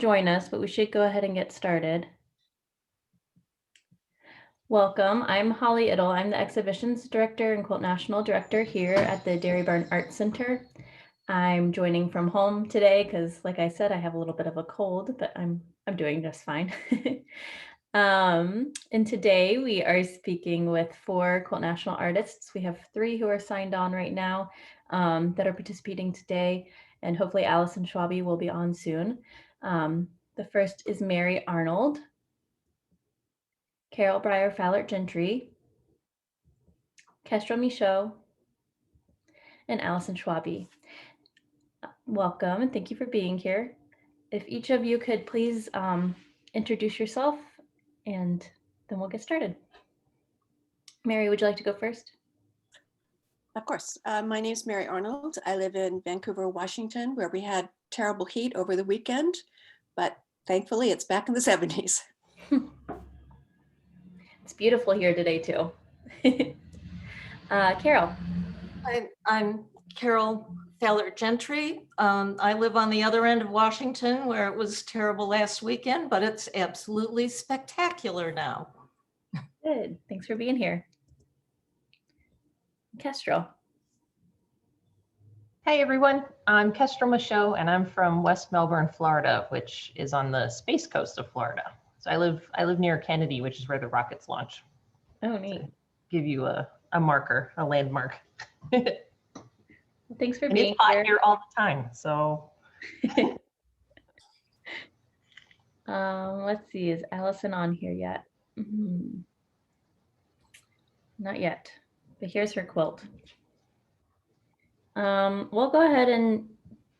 join us, but we should go ahead and get started. Welcome, I'm Holly Ittel. I'm the Exhibitions Director and Quilt National Director here at the Dairy Barn Arts Center. I'm joining from home today because, like I said, I have a little bit of a cold, but I'm doing just fine. And today we are speaking with 4 Quilt National artists. We have 3 who are signed on right now that are participating today, and hopefully Alison Schwabe will be on soon. The first is Mary Arnold, Caryl Fallerty-Gentry, Kestrel Michaud, and Alison Schwabe. Welcome and thank you for being here. If each of you could please introduce yourself, and then we'll get started. Mary, would you like to go first? Of course. My name is Mary Arnold. I live in Vancouver, Washington, where we had terrible heat over the weekend, but thankfully it's back in the 70s. It's beautiful here today too. Caryl. I'm Caryl Fallerty-Gentry. I live on the other end of Washington where it was terrible last weekend, but it's absolutely spectacular now. Good. Thanks for being here. Kestrel. Hey everyone, I'm Kestrel Michaud and I'm from West Melbourne, Florida, which is on the space coast of Florida. So I live near Kennedy, which is where the rockets launch. Oh, neat. So give you a marker, a landmark. Thanks for and being it's hot here all the time. So let's see, is Alison on here yet? Not yet, but here's her quilt. We'll go ahead and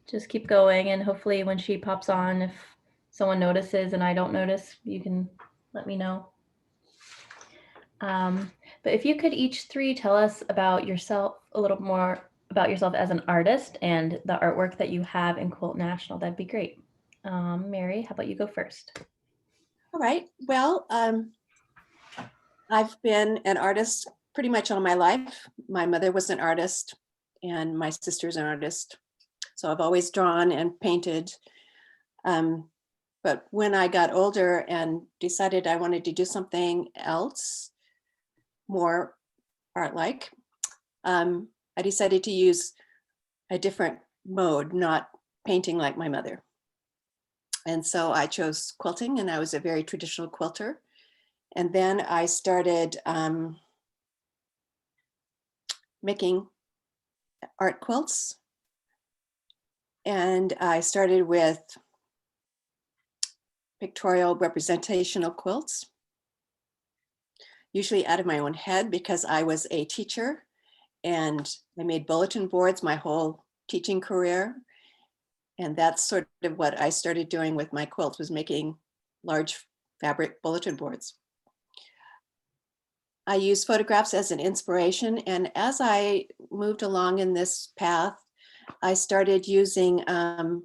just keep going, and hopefully when she pops on, if someone notices and I don't notice, you can let me know. But if you could each 3 tell us about yourself, a little more about yourself as an artist and the artwork that you have in Quilt National, that'd be great. Mary, how about you go first? All right. Well, I've been an artist pretty much all my life. My mother was an artist and my sister's an artist. So I've always drawn and painted. But when I got older and decided I wanted to do something else, more art-like, I decided to use a different mode, not painting like my mother. And so I chose quilting, and I was a very traditional quilter. And then I started making art quilts. And I started with pictorial representational quilts, usually out of my own head because I was a teacher and I made bulletin boards my whole teaching career. And that's sort of what I started doing with my quilts, was making large fabric bulletin boards. I used photographs as an inspiration. And as I moved along in this path, I started using, I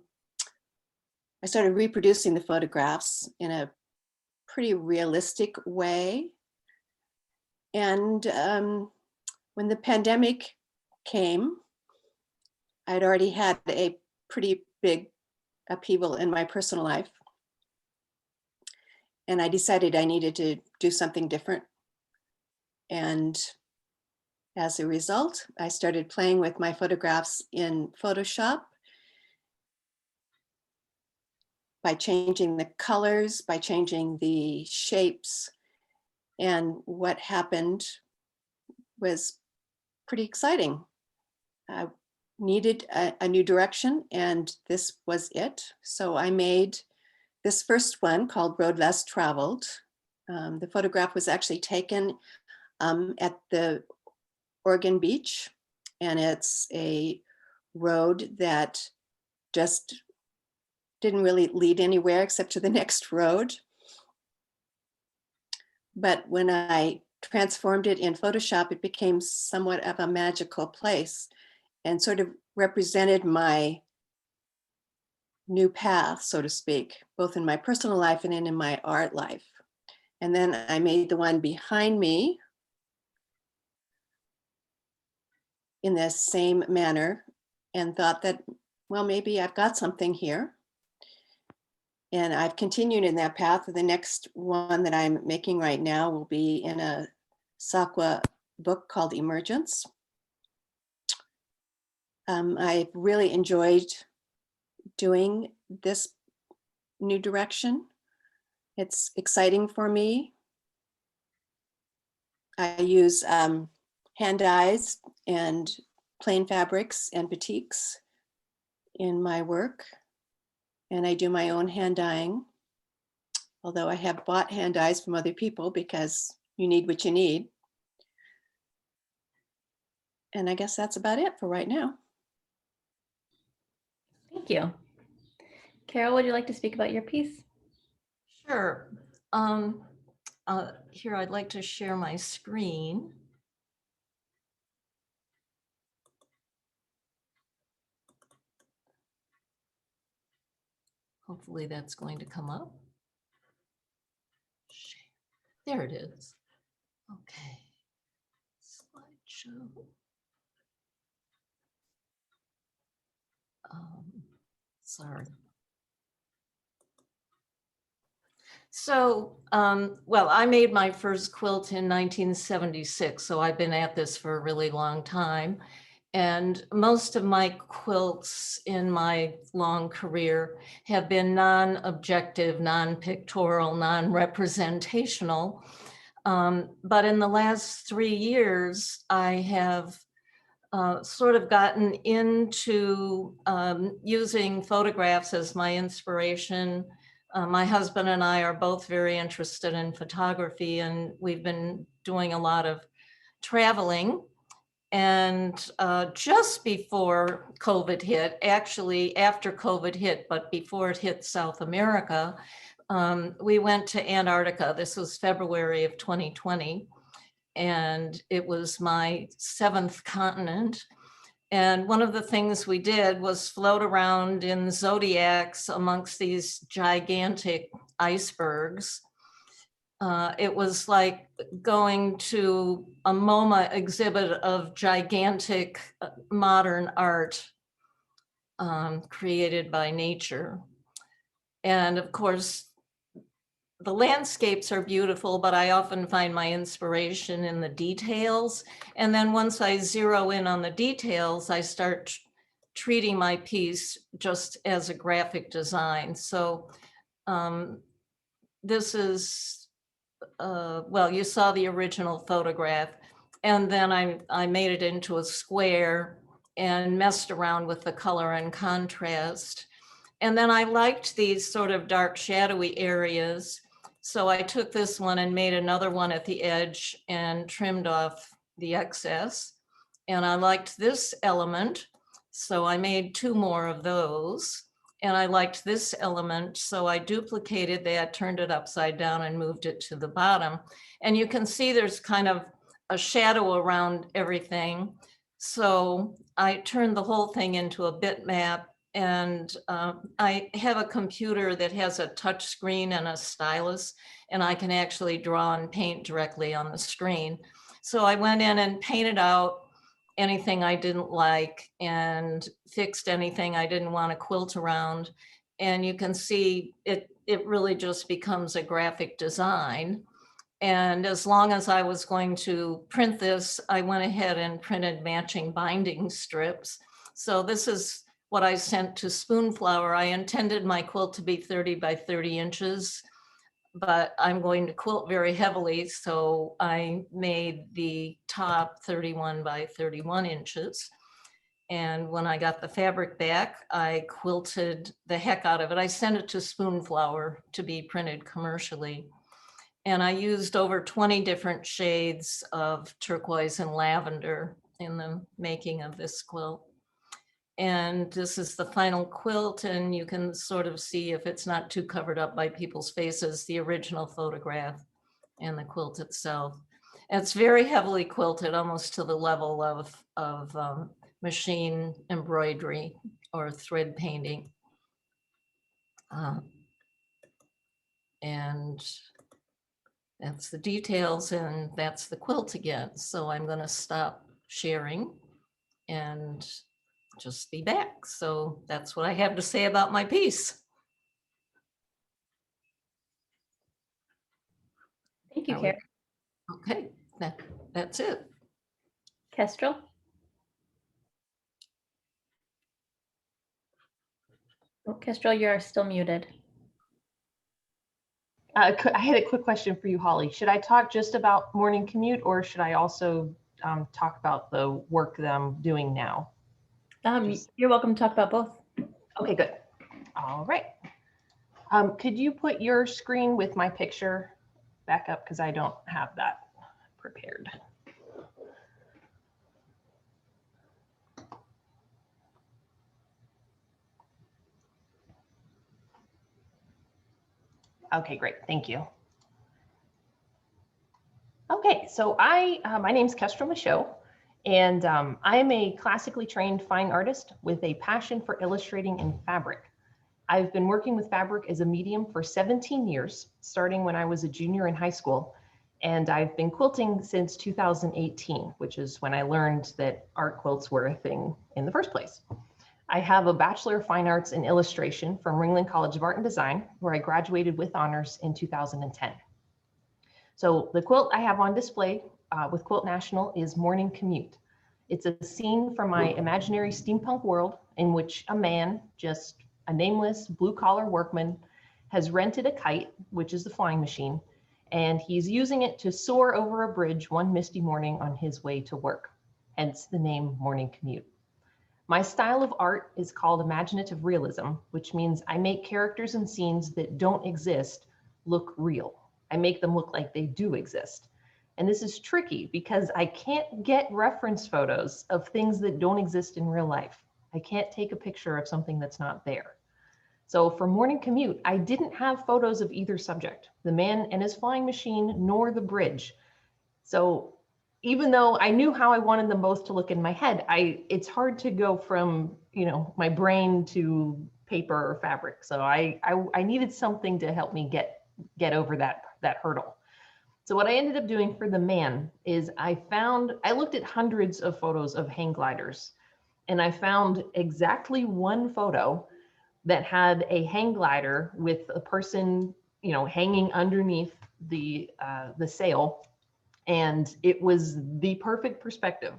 started reproducing the photographs in a pretty realistic way. And when the pandemic came, I'd already had a pretty big upheaval in my personal life. And I decided I needed to do something different. And as a result, I started playing with my photographs in Photoshop by changing the colors, by changing the shapes. And what happened was pretty exciting. I needed a new direction, and this was it. So I made this first one called Road Less Traveled. The photograph was actually taken at the Oregon Beach, and it's a road that just didn't really lead anywhere except to the next road. But when I transformed it in Photoshop, it became somewhat of a magical place and sort of represented my new path, so to speak, both in my personal life and in my art life. And then I made the one behind me in the same manner and thought that, well, maybe I've got something here. And I've continued in that path. The next one that I'm making right now will be in a Sakwa book called Emergence. I've really enjoyed doing this new direction. It's exciting for me. I use hand dyes and plain fabrics and batiks in my work. And I do my own hand dyeing, although I have bought hand dyes from other people because you need what you need. And I guess that's about it for right now. Thank you. Caryl, would you like to speak about your piece? Sure. Here, I'd like to share my screen. Hopefully that's going to come up. There it is. Okay. Slideshow. Sorry. So, well, I made my first quilt in 1976, so I've been at this for a really long time. And most of my quilts in my long career have been non-objective, non-pictorial, non-representational. But in the last 3 years, I have sort of gotten into using photographs as my inspiration. My husband and I are both very interested in photography, and we've been doing a lot of traveling. And just before COVID hit, actually after COVID hit, but before it hit South America, we went to Antarctica. This was February of 2020. And it was my 7th continent. And one of the things we did was float around in zodiacs amongst these gigantic icebergs. It was like going to a MoMA exhibit of gigantic modern art created by nature. And of course, the landscapes are beautiful, but I often find my inspiration in the details. And then once I zero in on the details, I start treating my piece just as a graphic design. So this is, well, you saw the original photograph, and then I made it into a square and messed around with the color and contrast. And then I liked these sort of dark shadowy areas. So I took this one and made another one at the edge and trimmed off the excess. And I liked this element, so I made 2 more of those. And I liked this element, so I duplicated that, turned it upside down and moved it to the bottom. And you can see there's kind of a shadow around everything. So I turned the whole thing into a bitmap. And I have a computer that has a touch screen and a stylus, and I can actually draw and paint directly on the screen. So I went in and painted out anything I didn't like and fixed anything I didn't want to quilt around. And you can see it really just becomes a graphic design. And as long as I was going to print this, I went ahead and printed matching binding strips. So this is what I sent to Spoonflower. I intended my quilt to be 30 by 30 inches, but I'm going to quilt very heavily. So I made the top 31 by 31 inches. And when I got the fabric back, I quilted the heck out of it. I sent it to Spoonflower to be printed commercially. And I used over 20 different shades of turquoise and lavender in the making of this quilt. And this is the final quilt, and you can sort of see, if it's not too covered up by people's faces, the original photograph and the quilt itself. It's very heavily quilted, almost to the level of machine embroidery or thread painting. And that's the details, and that's the quilt again. So I'm going to stop sharing and just be back. So that's what I have to say about my piece. Thank you, Are we- Carol. Okay, that's it. Kestrel? Oh, Kestrel, you are still muted. I had a quick question for you, Holly. Should I talk just about morning commute, or should I also talk about the work that I'm doing now? You're welcome to talk about both. Okay, good. All right. Could you put your screen with my picture back up, because I don't have that prepared. Okay, great. Thank you. Okay, so my name's Kestrel Michaud, and I'm a classically trained fine artist with a passion for illustrating in fabric. I've been working with fabric as a medium for 17 years, starting when I was a junior in high school, and I've been quilting since 2018, which is when I learned that art quilts were a thing in the first place. I have a Bachelor of Fine Arts in Illustration from Ringling College of Art and Design, where I graduated with honors in 2010. So the quilt I have on display with Quilt National is Morning Commute. It's a scene from my imaginary steampunk world in which a man, just a nameless blue-collar workman, has rented a kite, which is the flying machine, and he's using it to soar over a bridge one misty morning on his way to work, hence the name Morning Commute. My style of art is called imaginative realism, which means I make characters and scenes that don't exist look real. I make them look like they do exist. And this is tricky because I can't get reference photos of things that don't exist in real life. I can't take a picture of something that's not there. So for Morning Commute, I didn't have photos of either subject, the man and his flying machine, nor the bridge. So even though I knew how I wanted them both to look in my head, it's hard to go from, my brain to paper or fabric. So I needed something to help me get over that hurdle. So what I ended up doing for the man is I looked at hundreds of photos of hang gliders, and I found exactly one photo that had a hang glider with a person, hanging underneath the sail, and it was the perfect perspective.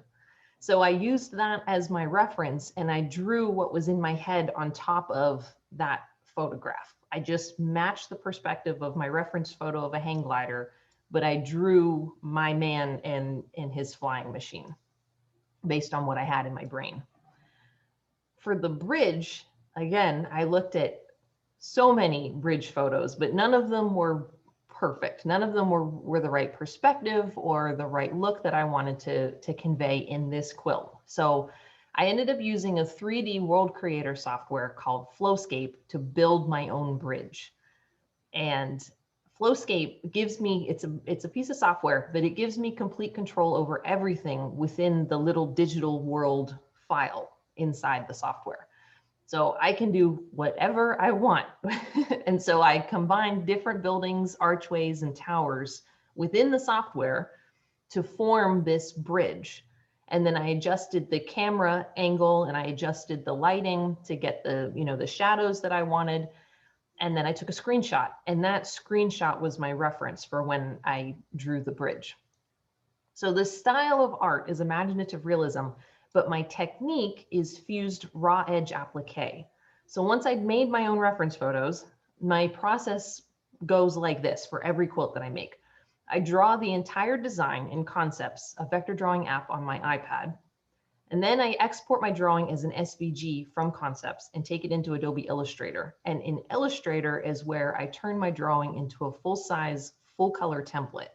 So I used that as my reference, and I drew what was in my head on top of that photograph. I just matched the perspective of my reference photo of a hang glider, but I drew my man and his flying machine based on what I had in my brain. For the bridge, again, I looked at so many bridge photos, but none of them were perfect. None of them were the right perspective or the right look that I wanted to convey in this quilt. So I ended up using a 3D world creator software called Flowscape to build my own bridge. And Flowscape gives me, it's a piece of software, but it gives me complete control over everything within the little digital world file inside the software. So I can do whatever I want. And so I combined different buildings, archways, and towers within the software to form this bridge. And then I adjusted the camera angle and I adjusted the lighting to get the shadows that I wanted. And then I took a screenshot, and that screenshot was my reference for when I drew the bridge. So the style of art is imaginative realism, but my technique is fused raw edge applique. So once I've made my own reference photos, my process goes like this for every quilt that I make. I draw the entire design in Concepts, a vector drawing app on my iPad. And then I export my drawing as an SVG from Concepts and take it into Adobe Illustrator. And in Illustrator is where I turn my drawing into a full-size, full-color template.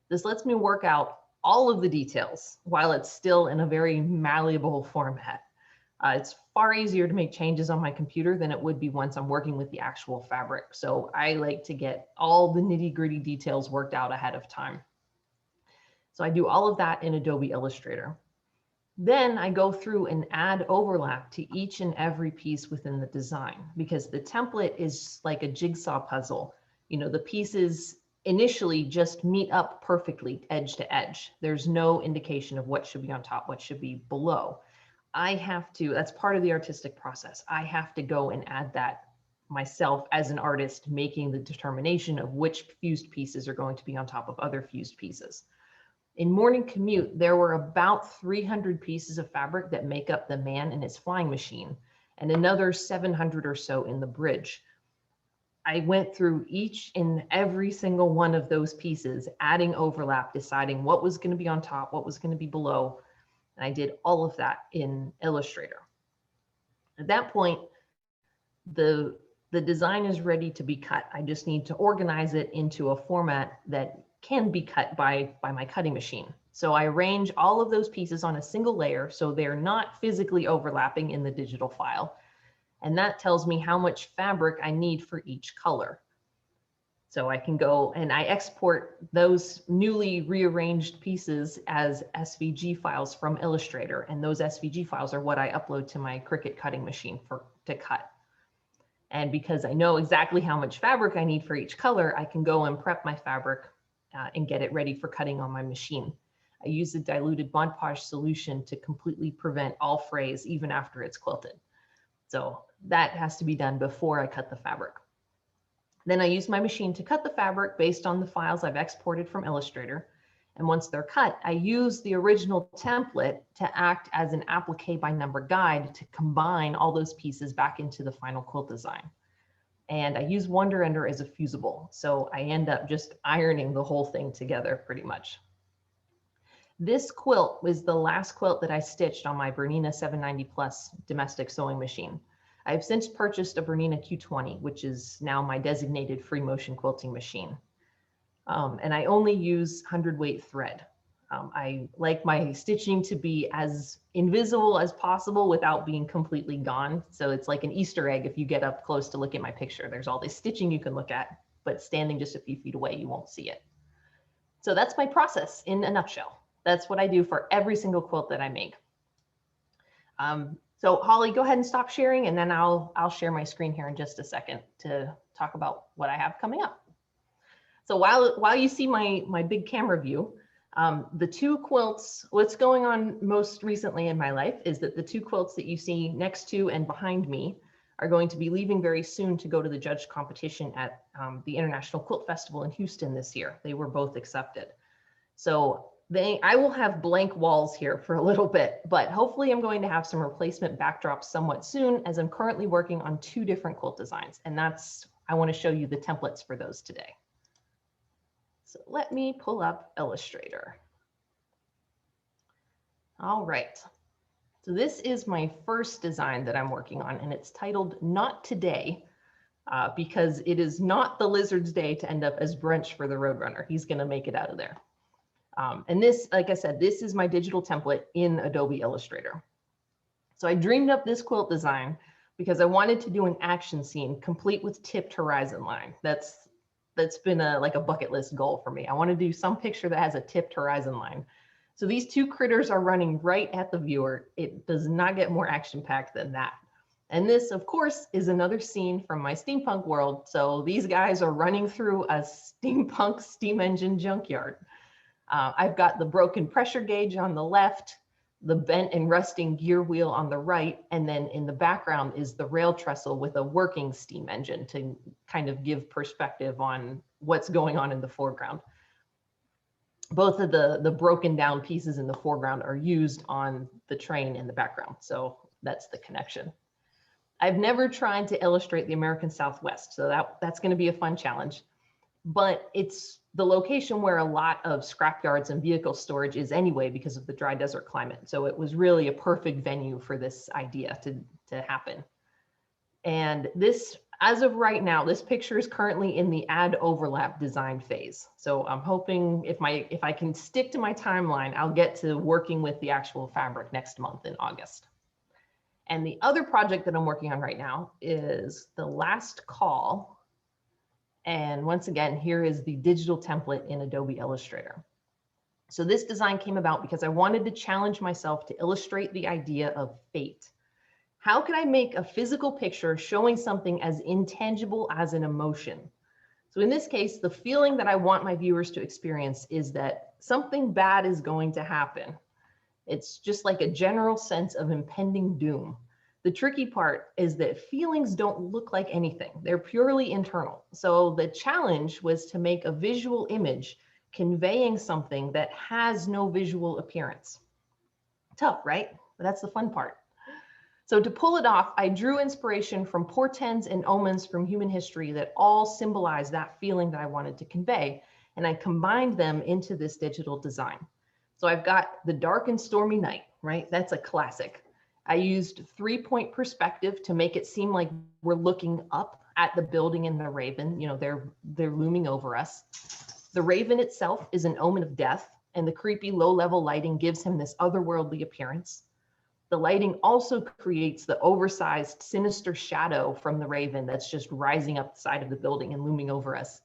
This lets me work out all of the details while it's still in a very malleable format. It's far easier to make changes on my computer than it would be once I'm working with the actual fabric. So I like to get all the nitty-gritty details worked out ahead of time. So I do all of that in Adobe Illustrator. Then I go through and add overlap to each and every piece within the design, because the template is like a jigsaw puzzle. The pieces initially just meet up perfectly edge to edge. There's no indication of what should be on top, what should be below. That's part of the artistic process. I have to go and add that myself as an artist making the determination of which fused pieces are going to be on top of other fused pieces. In Morning Commute, there were about 300 pieces of fabric that make up the man and his flying machine, and another 700 or so in the bridge. I went through each and every single one of those pieces, adding overlap, deciding what was going to be on top, what was going to be below. And I did all of that in Illustrator. At that point, the design is ready to be cut. I just need to organize it into a format that can be cut by my cutting machine. So I arrange all of those pieces on a single layer so they're not physically overlapping in the digital file. And that tells me how much fabric I need for each color. So I can go and I export those newly rearranged pieces as SVG files from Illustrator. And those SVG files are what I upload to my Cricut cutting machine to cut. And because I know exactly how much fabric I need for each color, I can go and prep my fabric and get it ready for cutting on my machine. I use a diluted Mod Podge solution to completely prevent all frays even after it's quilted. So that has to be done before I cut the fabric. Then I use my machine to cut the fabric based on the files I've exported from Illustrator. And once they're cut, I use the original template to act as an applique by number guide to combine all those pieces back into the final quilt design. And I use Wonder Ender as a fusible. So I end up just ironing the whole thing together pretty much. This quilt was the last quilt that I stitched on my Bernina 790 Plus domestic sewing machine. I've since purchased a Bernina Q20, which is now my designated free motion quilting machine. And I only use 100-weight thread. I like my stitching to be as invisible as possible without being completely gone. So it's like an Easter egg. If you get up close to look at my picture, there's all this stitching you can look at, but standing just a few feet away, you won't see it. So that's my process in a nutshell. That's what I do for every single quilt that I make. So Holly, go ahead and stop sharing, and then I'll share my screen here in just a second to talk about what I have coming up. So while you see my big camera view, the two quilts, what's going on most recently in my life is that the two quilts that you see next to and behind me are going to be leaving very soon to go to the judge competition at the International Quilt Festival in Houston this year. They were both accepted. So I will have blank walls here for a little bit, but hopefully I'm going to have some replacement backdrops somewhat soon, as I'm currently working on two different quilt designs. And I want to show you the templates for those today. So let me pull up Illustrator. All right. So this is my first design that I'm working on, and it's titled Not Today, because it is not the lizard's day to end up as brunch for the Roadrunner. He's going to make it out of there. And this, like I said, this is my digital template in Adobe Illustrator. So I dreamed up this quilt design because I wanted to do an action scene complete with tipped horizon line. That's been like a bucket list goal for me. I want to do some picture that has a tipped horizon line. So these two critters are running right at the viewer. It does not get more action packed than that. And this, of course, is another scene from my steampunk world. So these guys are running through a steampunk steam engine junkyard. I've got the broken pressure gauge on the left, the bent and rusting gear wheel on the right, and then in the background is the rail trestle with a working steam engine to kind of give perspective on what's going on in the foreground. Both of the broken down pieces in the foreground are used on the train in the background, so that's the connection. I've never tried to illustrate the American Southwest, so that's going to be a fun challenge, but it's the location where a lot of scrapyards and vehicle storage is anyway because of the dry desert climate. So it was really a perfect venue for this idea to happen. And this, as of right now, this picture is currently in the add overlap design phase. So I'm hoping if I can stick to my timeline, I'll get to working with the actual fabric next month in August. And the other project that I'm working on right now is The Last Call. And once again, here is the digital template in Adobe Illustrator. So this design came about because I wanted to challenge myself to illustrate the idea of fate. How can I make a physical picture showing something as intangible as an emotion? So in this case, the feeling that I want my viewers to experience is that something bad is going to happen. It's just like a general sense of impending doom. The tricky part is that feelings don't look like anything. They're purely internal. So the challenge was to make a visual image conveying something that has no visual appearance. Tough, right? But that's the fun part. So to pull it off, I drew inspiration from portents and omens from human history that all symbolize that feeling that I wanted to convey. And I combined them into this digital design. So I've got the dark and stormy night, right? That's a classic. I used 3-point perspective to make it seem like we're looking up at the building and the raven. You know, they're looming over us. The raven itself is an omen of death, and the creepy low-level lighting gives him this otherworldly appearance. The lighting also creates the oversized, sinister shadow from the raven that's just rising up the side of the building and looming over us.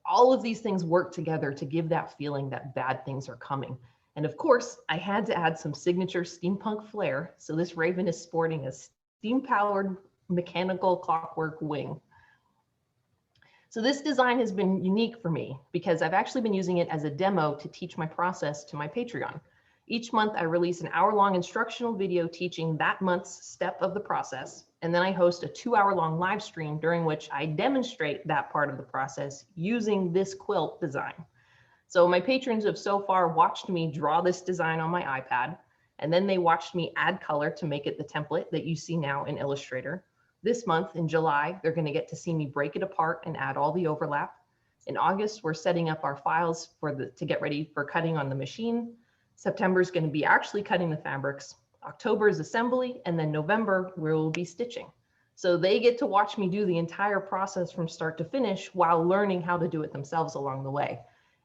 All of these things work together to give that feeling that bad things are coming. And of course, I had to add some signature steampunk flair. So this raven is sporting a steam-powered mechanical clockwork wing. So this design has been unique for me because I've actually been using it as a demo to teach my process to my Patreon. Each month, I release an hour-long instructional video teaching that month's step of the process. And then I host a 2-hour-long live stream during which I demonstrate that part of the process using this quilt design. So my patrons have so far watched me draw this design on my iPad, and then they watched me add color to make it the template that you see now in Illustrator. This month in July, they're going to get to see me break it apart and add all the overlap. In August, we're setting up our files to get ready for cutting on the machine. September is going to be actually cutting the fabrics. October is assembly, and then November we'll be stitching. So they get to watch me do the entire process from start to finish while learning how to do it themselves along the way.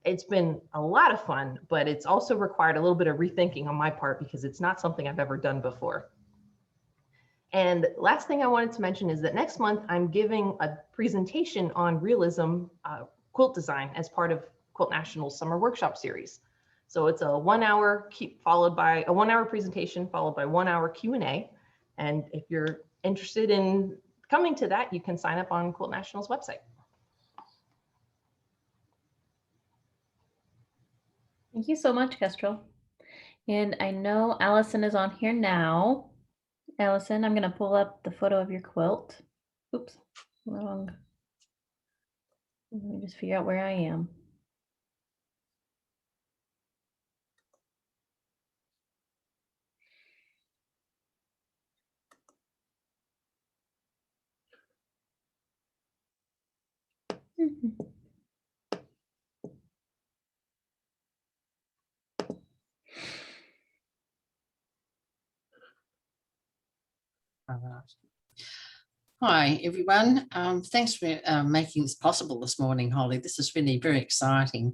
It's been a lot of fun, but it's also required a little bit of rethinking on my part because it's not something I've ever done before. And last thing I wanted to mention is that next month I'm giving a presentation on realism quilt design as part of Quilt National's summer workshop series. So it's a 1 hour followed by a 1 hour presentation followed by 1 hour Q&A. And if you're interested in coming to that, you can sign up on Quilt National's website. Thank you so much, Kestrel. And I know Allison is on here now. Allison, I'm going to pull up the photo of your quilt. Oops, wrong. Let me just figure out where I am. Hi, everyone. Thanks for making this possible this morning, Holly. This is really very exciting.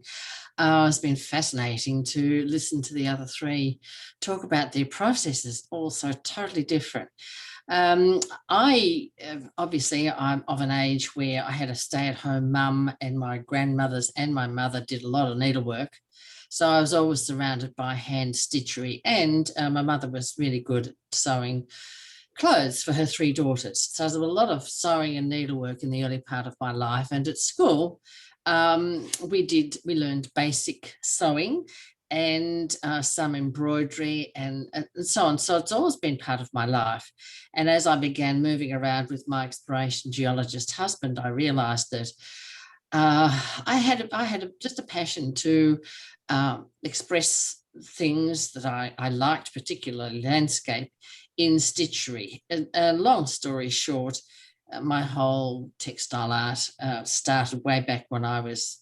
It's been fascinating to listen to the other three talk about their processes, all so totally different. Obviously, I'm of an age where I had a stay-at-home mum, and my grandmothers and my mother did a lot of needlework. So I was always surrounded by hand stitchery, and my mother was really good at sewing clothes for her 3 daughters. So there was a lot of sewing and needlework in the early part of my life. And at school, we learned basic sewing and some embroidery and so on. So it's always been part of my life. And as I began moving around with my exploration geologist husband, I realized that I had just a passion to express things that I liked, particularly landscape, in stitchery. And long story short, my whole textile art started way back when I was,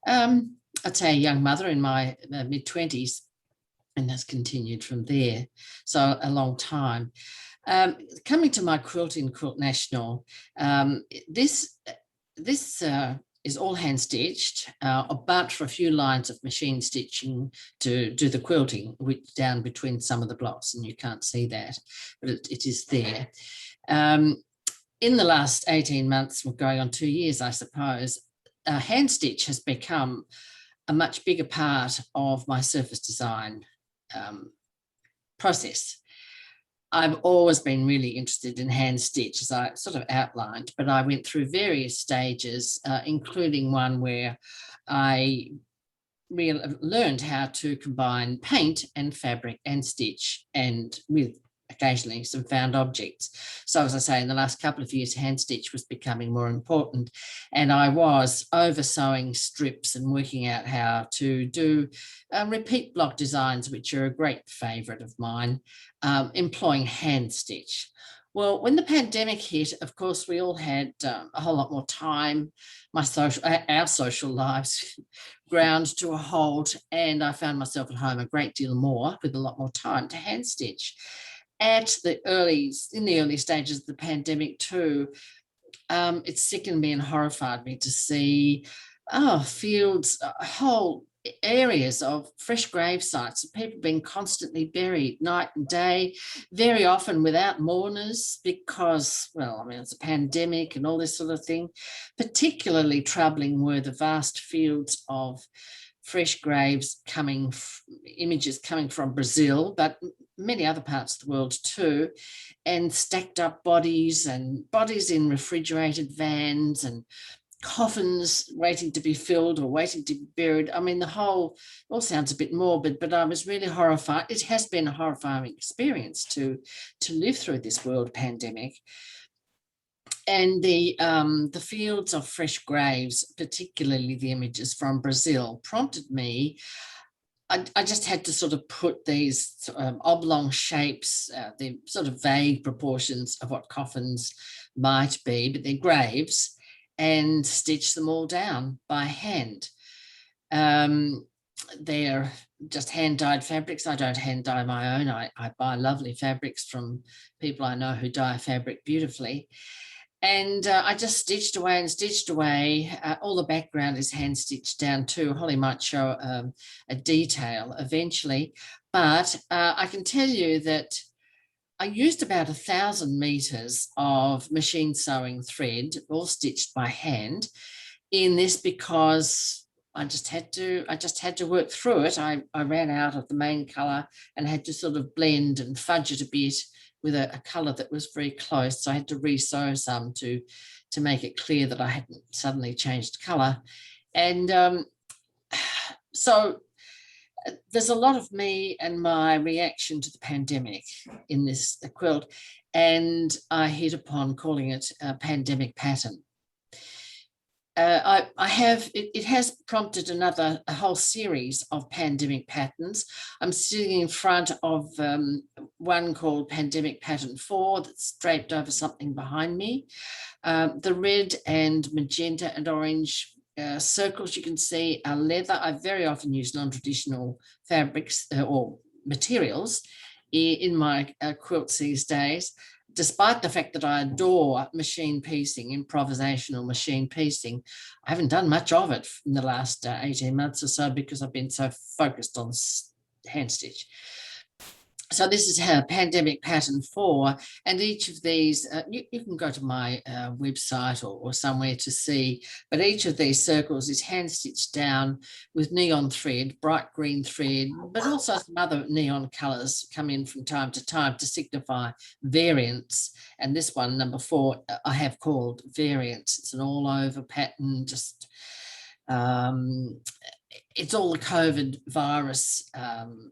I'd say, a young mother in my mid-20s, and has continued from there. So a long time. Coming to my quilt in Quilt National, this is all hand stitched, but for a few lines of machine stitching to do the quilting, which down between some of the blocks, and you can't see that, but it is there. In the last 18 months, we're going on 2 years, I suppose, hand stitch has become a much bigger part of my surface design process. I've always been really interested in hand stitch, as I sort of outlined, but I went through various stages, including one where I learned how to combine paint and fabric and stitch, and with a occasionally some found objects. So as I say, in the last couple of years, hand stitch was becoming more important, and I was over sewing strips and working out how to do repeat block designs, which are a great favourite of mine, employing hand stitch. Well, when the pandemic hit, of course, we all had a whole lot more time. Our social lives ground to a halt, and I found myself at home a great deal more with a lot more time to hand stitch. In the early stages of the pandemic too, it sickened me and horrified me to see fields, whole areas of fresh grave sites of people being constantly buried night and day, very often without mourners because, well, I mean, it's a pandemic and all this sort of thing. Particularly troubling were the vast fields of fresh graves images coming from Brazil, but many other parts of the world too, and stacked up bodies in refrigerated vans and coffins waiting to be filled or waiting to be buried. I mean, all sounds a bit morbid, but I was really horrified. It has been a horrifying experience to live through this world pandemic. And the fields of fresh graves, particularly the images from Brazil, prompted me. I just had to sort of put these oblong shapes, the sort of vague proportions of what coffins might be, but they're graves, and stitch them all down by hand. They're just hand-dyed fabrics. I don't hand-dye my own. I buy lovely fabrics from people I know who dye fabric beautifully. And I just stitched away and stitched away. All the background is hand stitched down too. Holly might show a detail eventually, but I can tell you that I used about 1,000 meters of machine sewing thread, all stitched by hand, in this because I just had to work through it. I ran out of the main color and had to sort of blend and fudge it a bit with a color that was very close. So I had to re-sew some to make it clear that I hadn't suddenly changed color. And so there's a lot of me and my reaction to the pandemic in this quilt, and I hit upon calling it a pandemic pattern. It has prompted a whole series of pandemic patterns. I'm sitting in front of one called Pandemic Pattern 4 that's draped over something behind me. The red and magenta and orange circles you can see are leather. I very often use non-traditional fabrics or materials in my quilts these days, despite the fact that I adore machine piecing, improvisational machine piecing. I haven't done much of it in the last 18 months or so because I've been so focused on hand stitch. So this is Pandemic Pattern 4, and each of these, you can go to my website or somewhere to see, but each of these circles is hand stitched down with neon thread, bright green thread, but also some other neon colours come in from time to time to signify variants. And this one, number 4, I have called variants. It's an all over pattern, just it's all the COVID virus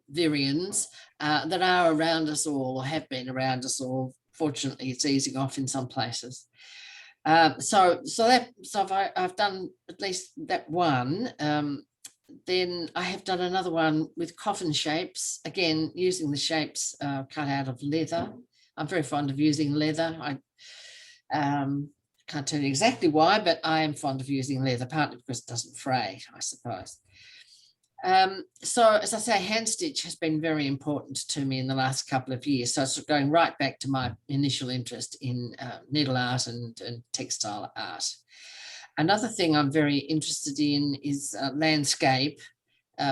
variants that are around us all, or have been around us all. Fortunately, it's easing off in some places. So I've done at least that one. Then I have done another one with coffin shapes, again using the shapes cut out of leather. I'm very fond of using leather. I can't tell you exactly why, but I am fond of using leather, partly because it doesn't fray, I suppose. So as I say, hand stitch has been very important to me in the last couple of years. So it's going right back to my initial interest in needle art and textile art. Another thing I'm very interested in is landscape,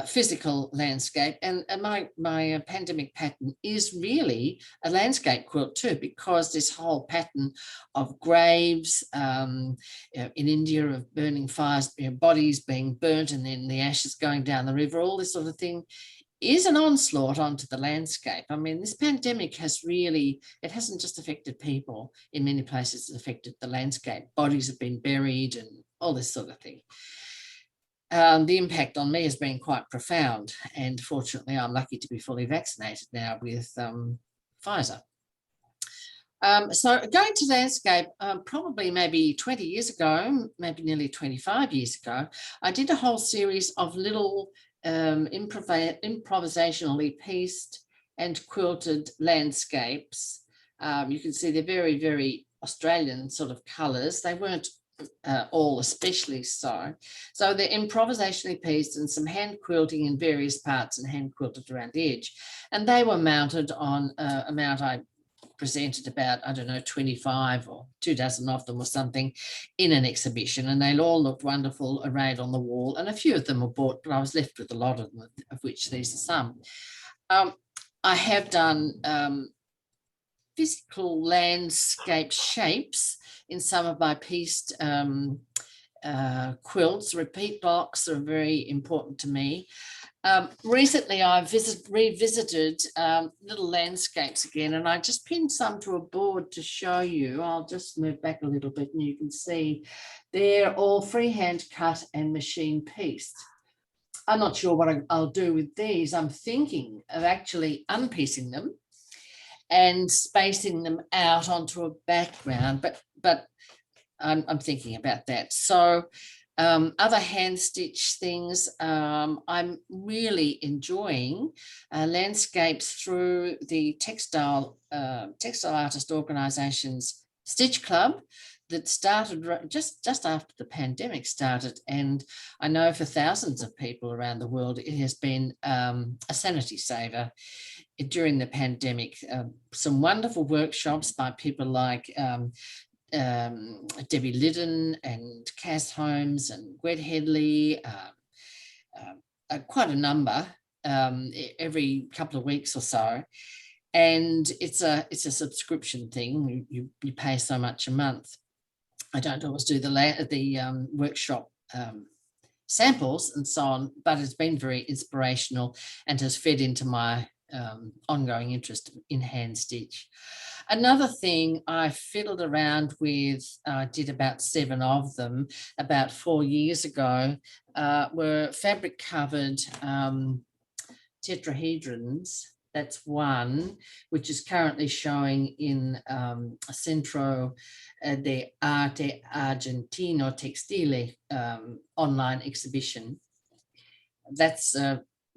physical landscape, and my pandemic pattern is really a landscape quilt too, because this whole pattern of graves in India, of burning fires, bodies being burnt and then the ashes going down the river, all this sort of thing is an onslaught onto the landscape. I mean, this pandemic has really, it hasn't just affected people. In many places it's affected the landscape. Bodies have been buried and all this sort of thing. The impact on me has been quite profound, and fortunately I'm lucky to be fully vaccinated now with Pfizer. So going to landscape, probably maybe 20 years ago, maybe nearly 25 years ago, I did a whole series of little improvisationally pieced and quilted landscapes. You can see they're very, very Australian sort of colours. They weren't all especially so. So they're improvisationally pieced and some hand quilting in various parts and hand quilted around the edge. And they were mounted on a mount I presented about, I don't know, 25 or 24 of them or something in an exhibition, and they all looked wonderful arrayed on the wall, and a few of them were bought, but I was left with a lot of them, of which these are some. I have done physical landscape shapes in some of my pieced quilts. Repeat blocks are very important to me. Recently, I revisited little landscapes again, and I just pinned some to a board to show you. I'll just move back a little bit, and you can see they're all freehand cut and machine pieced. I'm not sure what I'll do with these. I'm thinking of actually unpiecing them and spacing them out onto a background, but I'm thinking about that. So other hand stitch things, I'm really enjoying landscapes through the textile artist organisation's Stitch Club that started just after the pandemic started, and I know for thousands of people around the world it has been a sanity saver during the pandemic. Some wonderful workshops by people like Debbie Liddon and Cass Holmes and Gwed Headley, quite a number every couple of weeks or so. And it's a subscription thing. You pay so much a month. I don't always do the workshop samples and so on, but it's been very inspirational and has fed into my ongoing interest in hand stitch. Another thing I fiddled around with, I did about 7 of them about 4 years ago, were fabric covered tetrahedrons. That's one, which is currently showing in Centro de Arte Argentino Textile online exhibition. That's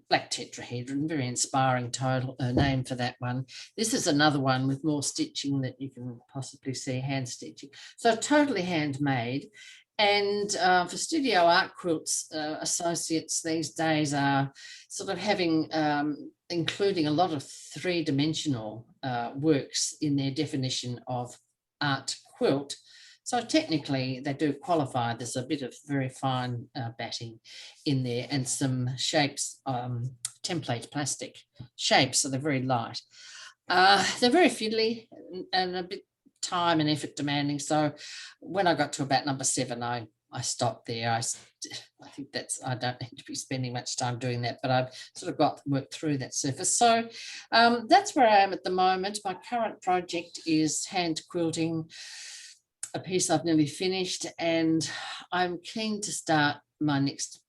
Black Tetrahedron, very inspiring title, name for that one. This is another one with more stitching that you can possibly see, hand stitching. So totally handmade. And for studio art quilts, associates these days are sort of having, including a lot of 3-dimensional works in their definition of art quilt. So technically they do qualify. There's a bit of very fine batting in there and some shapes, template plastic shapes, so they're very light. They're very fiddly and a bit time and effort demanding. So when I got to about number 7, I stopped there. I think I don't need to be spending much time doing that, but I've sort of worked through that surface. So that's where I am at the moment. My current project is hand quilting a piece I've nearly finished, and I'm keen to start my next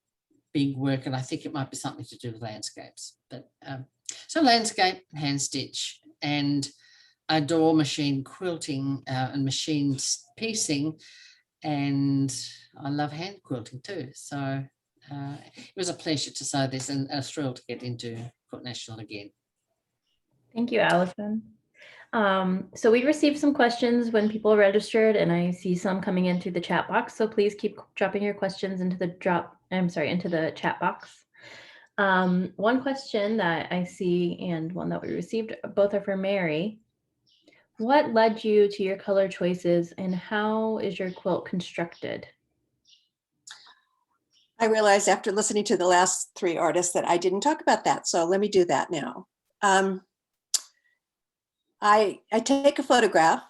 big work, and I think it might be something to do with landscapes. But so landscape, hand stitch, and I adore machine quilting and machine piecing, and I love hand quilting too. So it was a pleasure to sew this, and a thrill to get into Quilt National again. Thank you, Alison. So we received some questions when people registered, and I see some coming in through the chat box. So please keep dropping your questions into the chat box. One question that I see and one that we received, both are for Mary. What led you to your color choices, and how is your quilt constructed? I realized after listening to the last 3 artists that I didn't talk about that. So let me do that now. I take a photograph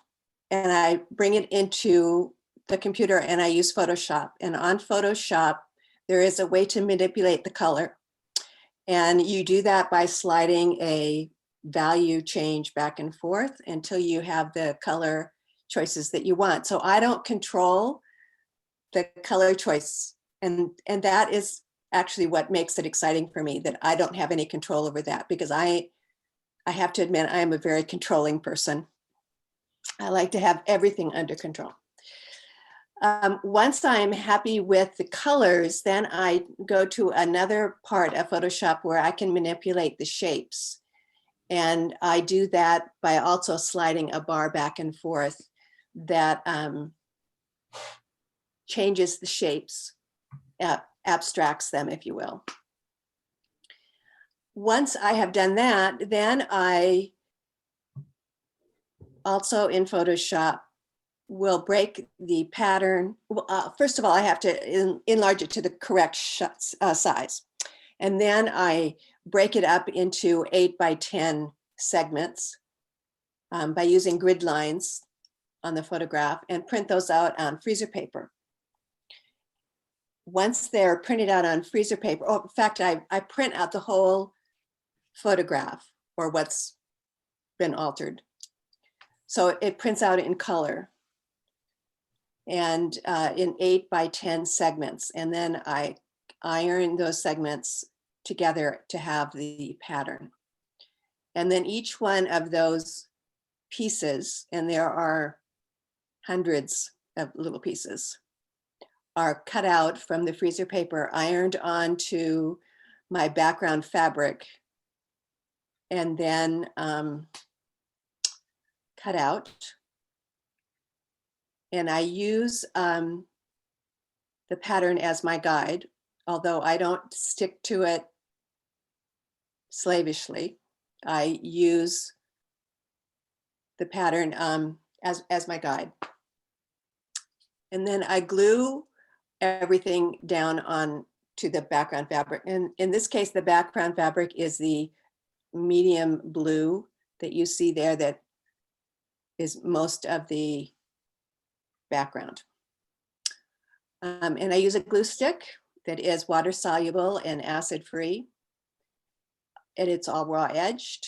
and I bring it into the computer and I use Photoshop. And on Photoshop, there is a way to manipulate the color. And you do that by sliding a value change back and forth until you have the color choices that you want. So I don't control the color choice. And that is actually what makes it exciting for me, that I don't have any control over that, because I have to admit I am a very controlling person. I like to have everything under control. Once I'm happy with the colors, then I go to another part of Photoshop where I can manipulate the shapes. And I do that by also sliding a bar back and forth that changes the shapes, abstracts them, if you will. Once I have done that, then I also in Photoshop will break the pattern. First of all, I have to enlarge it to the correct size. And then I break it up into 8 by 10 segments by using grid lines on the photograph and print those out on freezer paper. Once they're printed out on freezer paper, in fact, I print out the whole photograph or what's been altered. So it prints out in color and in 8 by 10 segments. And then I iron those segments together to have the pattern. And then each one of those pieces, and there are hundreds of little pieces, are cut out from the freezer paper, ironed onto my background fabric, and then cut out. And I use the pattern as my guide, although I don't stick to it slavishly. I use the pattern as my guide. And then I glue everything down on to the background fabric. And in this case, the background fabric is the medium blue that you see there that is most of the background. And I use a glue stick that is water soluble and acid free. And it's all raw edged.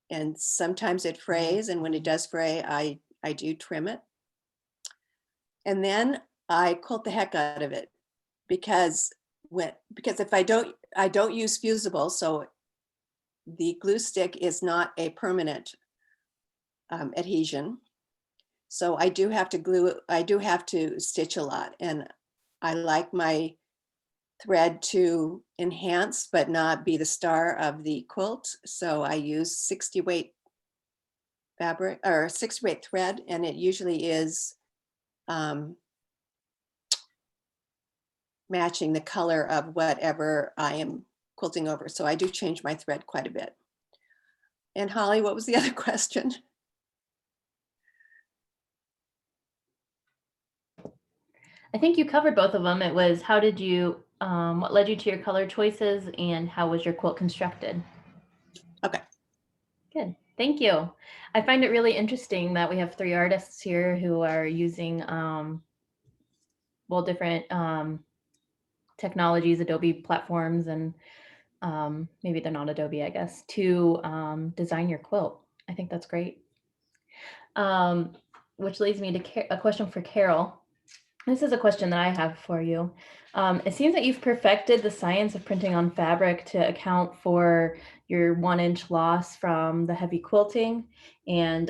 And sometimes it frays. And when it does fray, I do trim it. And then I quilt the heck out of it because if I don't use fusible, so the glue stick is not a permanent adhesion. So I do have to stitch a lot, and I like my thread to enhance but not be the star of the quilt. So I use 60 weight fabric or 60 weight thread, and it usually is matching the color of whatever I am quilting over. So I do change my thread quite a bit. And Holly, what was the other question? I think you covered both of them. It was how did you, what led you to your color choices and how was your quilt constructed? Okay. Good, thank you. I find it really interesting that we have 3 artists here who are using, well, different technologies, Adobe platforms, and maybe they're not Adobe, I guess, to design your quilt. I think that's great. Which leads me to a question for Caryl. This is a question that I have for you. It seems that you've perfected the science of printing on fabric to account for your 1-inch loss from the heavy quilting, and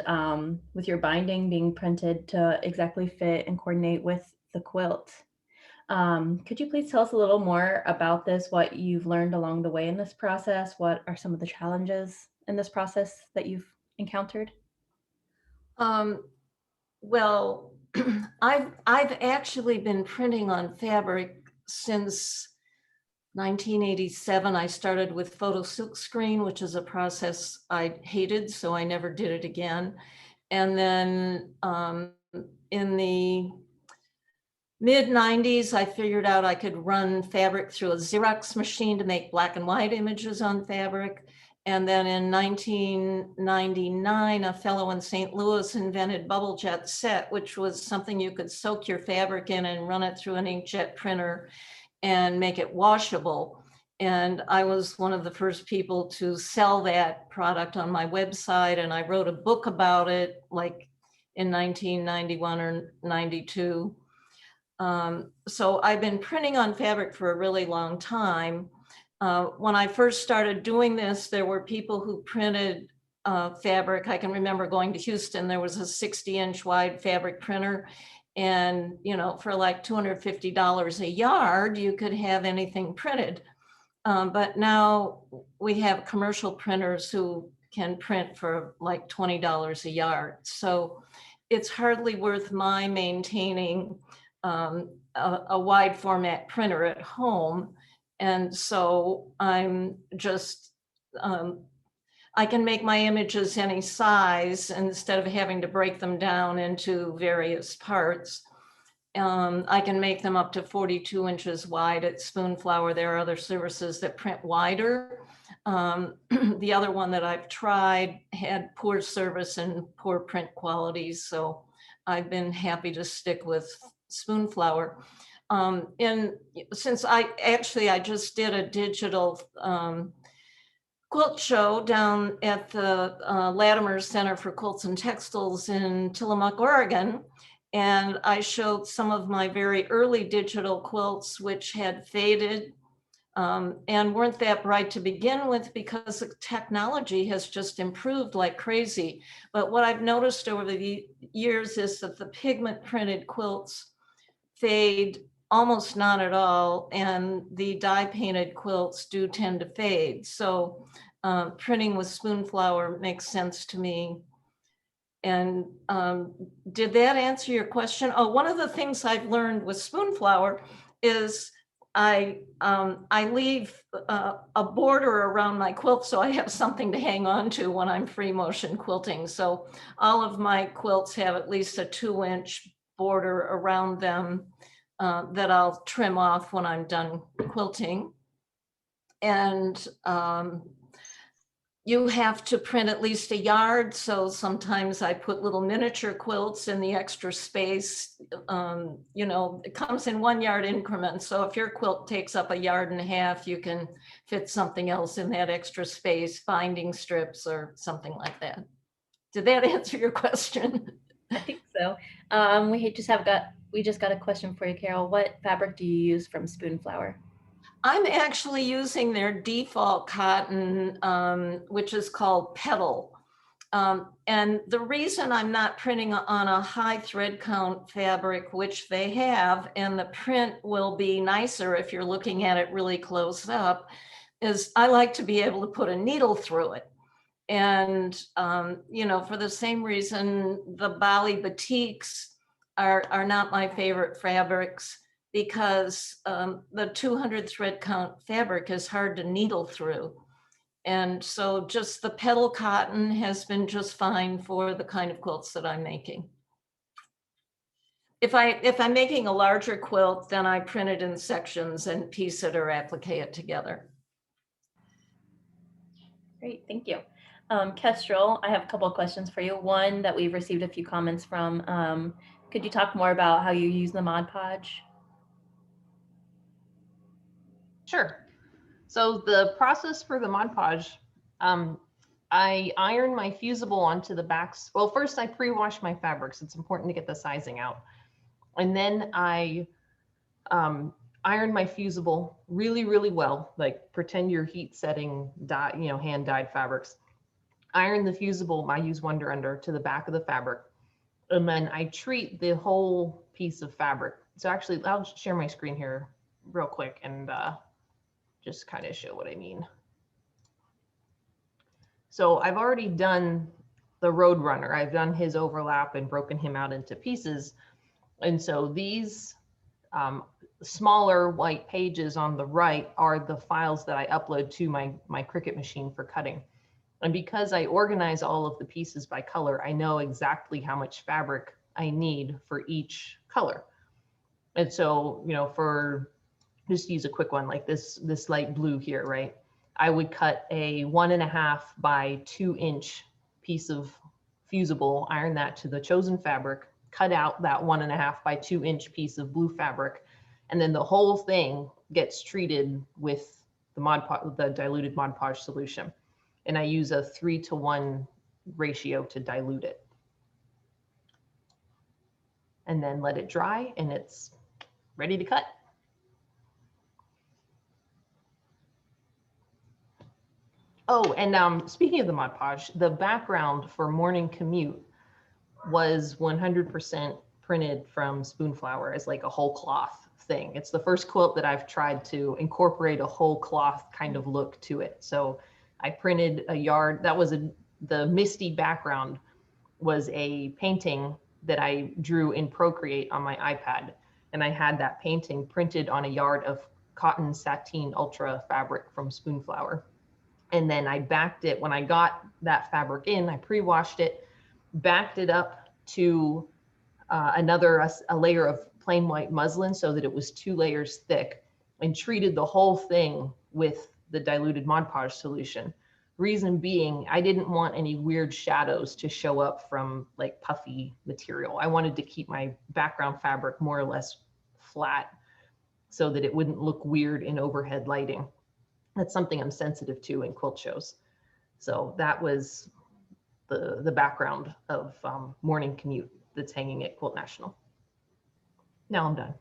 with your binding being printed to exactly fit and coordinate with the quilt. Could you please tell us a little more about this, what you've learned along the way in this process? What are some of the challenges in this process that you've encountered? Well, I've actually been printing on fabric since 1987. I started with photo silkscreen, which is a process I hated, so I never did it again. And then in the mid-90s, I figured out I could run fabric through a Xerox machine to make black and white images on fabric. And then in 1999, a fellow in St. Louis invented bubble jet set, which was something you could soak your fabric in and run it through an inkjet printer and make it washable. And I was one of the first people to sell that product on my website. And I wrote a book about it like in 1991 or 92. So I've been printing on fabric for a really long time. When I first started doing this, there were people who printed fabric. I can remember going to Houston, there was a 60-inch wide fabric printer. And, you know, for like $250 a yard, you could have anything printed. But now we have commercial printers who can print for like $20 a yard. So it's hardly worth my maintaining a wide format printer at home. And so I'm just, I can make my images any size instead of having to break them down into various parts. I can make them up to 42 inches wide at Spoonflower. There are other services that print wider. The other one that I've tried had poor service and poor print quality, so I've been happy to stick with Spoonflower. And since I just did a digital quilt show down at the Latimer Center for Quilts and Textiles in Tillamook, Oregon. And I showed some of my very early digital quilts, which had faded and weren't that bright to begin with because the technology has just improved like crazy. But what I've noticed over the years is that the pigment printed quilts fade almost not at all, and the dye painted quilts do tend to fade. So printing with Spoonflower makes sense to me. And did that answer your question? Oh, one of the things I've learned with Spoonflower is I leave a border around my quilt so I have something to hang on to when I'm free motion quilting. So all of my quilts have at least a 2-inch border around them that I'll trim off when I'm done quilting. And you have to print at least a yard. So sometimes I put little miniature quilts in the extra space. You know, it comes in 1 yard increments. So if your quilt takes up 1.5 yards, you can fit something else in that extra space, binding strips or something like that. Did that answer your question? I think so. We just got a question for you, Caryl. What fabric do you use from Spoonflower? I'm actually using their default cotton, which is called Petal. And the reason I'm not printing on a high thread count fabric, which they have, and the print will be nicer if you're looking at it really close up, is I like to be able to put a needle through it. And, you know, for the same reason, the Bali batiks are not my favorite fabrics, because the 200 thread count fabric is hard to needle through. And so just the Petal cotton has been just fine for the kind of quilts that I'm making. If I'm making a larger quilt, then I print it in sections and piece it or applique it together. Great, thank you. Kestrel, I have a couple of questions for you. One that we've received a few comments from. Could you talk more about how you use the Mod Podge? Sure. So the process for the Mod Podge, I iron my fusible onto the backs. Well, first I pre-wash my fabrics. It's important to get the sizing out. And then I iron my fusible really, really well, like pretend you're heat setting dye, you know, hand dyed fabrics. Iron the fusible, I use Wonder Under, to the back of the fabric. And then I treat the whole piece of fabric. So actually, I'll share my screen here real quick and just kind of show what I mean. So I've already done the Roadrunner. I've done his overlap and broken him out into pieces. And so these smaller white pages on the right are the files that I upload to my Cricut machine for cutting. And because I organize all of the pieces by color, I know exactly how much fabric I need for each color. And so, you know, for just use a quick one like this light blue here, right? I would cut a 1.5 by 2 inch piece of fusible, iron that to the chosen fabric, cut out that 1.5 by 2 inch piece of blue fabric, and then the whole thing gets treated with the diluted Mod Podge solution. And I use a 3:1 ratio to dilute it. And then let it dry and it's ready to cut. Oh, and speaking of the Mod Podge, the background for Morning Commute was 100% printed from Spoonflower as like a whole cloth thing. It's the first quilt that I've tried to incorporate a whole cloth kind of look to it. So I printed a yard, that was the misty background was a painting that I drew in Procreate on my iPad. And I had that painting printed on a yard of cotton sateen ultra fabric from Spoonflower. And then I backed it, when I got that fabric in, I pre-washed it, backed it up to a layer of plain white muslin so that it was 2 layers thick, and treated the whole thing with the diluted Mod Podge solution. Reason being, I didn't want any weird shadows to show up from like puffy material. I wanted to keep my background fabric more or less flat so that it wouldn't look weird in overhead lighting. That's something I'm sensitive to in quilt shows. So that was the background of Morning Commute that's hanging at Quilt National. Now I'm done.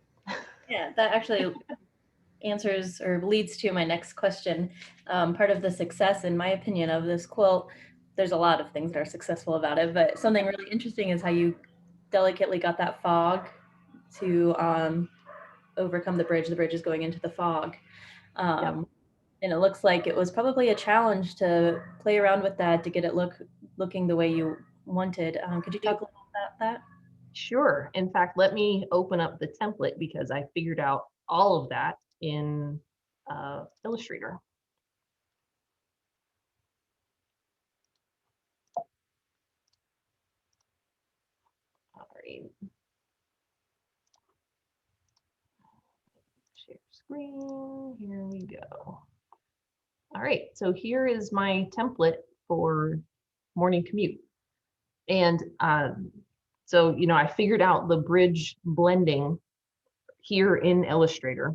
Yeah, that actually answers or leads to my next question. Part of the success, in my opinion, of this quilt, there's a lot of things that are successful about it, but something really interesting is how you delicately got that fog to overcome the bridge. The bridge is going into the fog. Yep. And it looks like it was probably a challenge to play around with that to get it looking the way you wanted. Could you talk a little about that? Sure. In fact, let me open up the template because I figured out all of that in Illustrator. All right. Share screen. Here we go. All right. So here is my template for Morning Commute. And so, you know, I figured out the bridge blending here in Illustrator.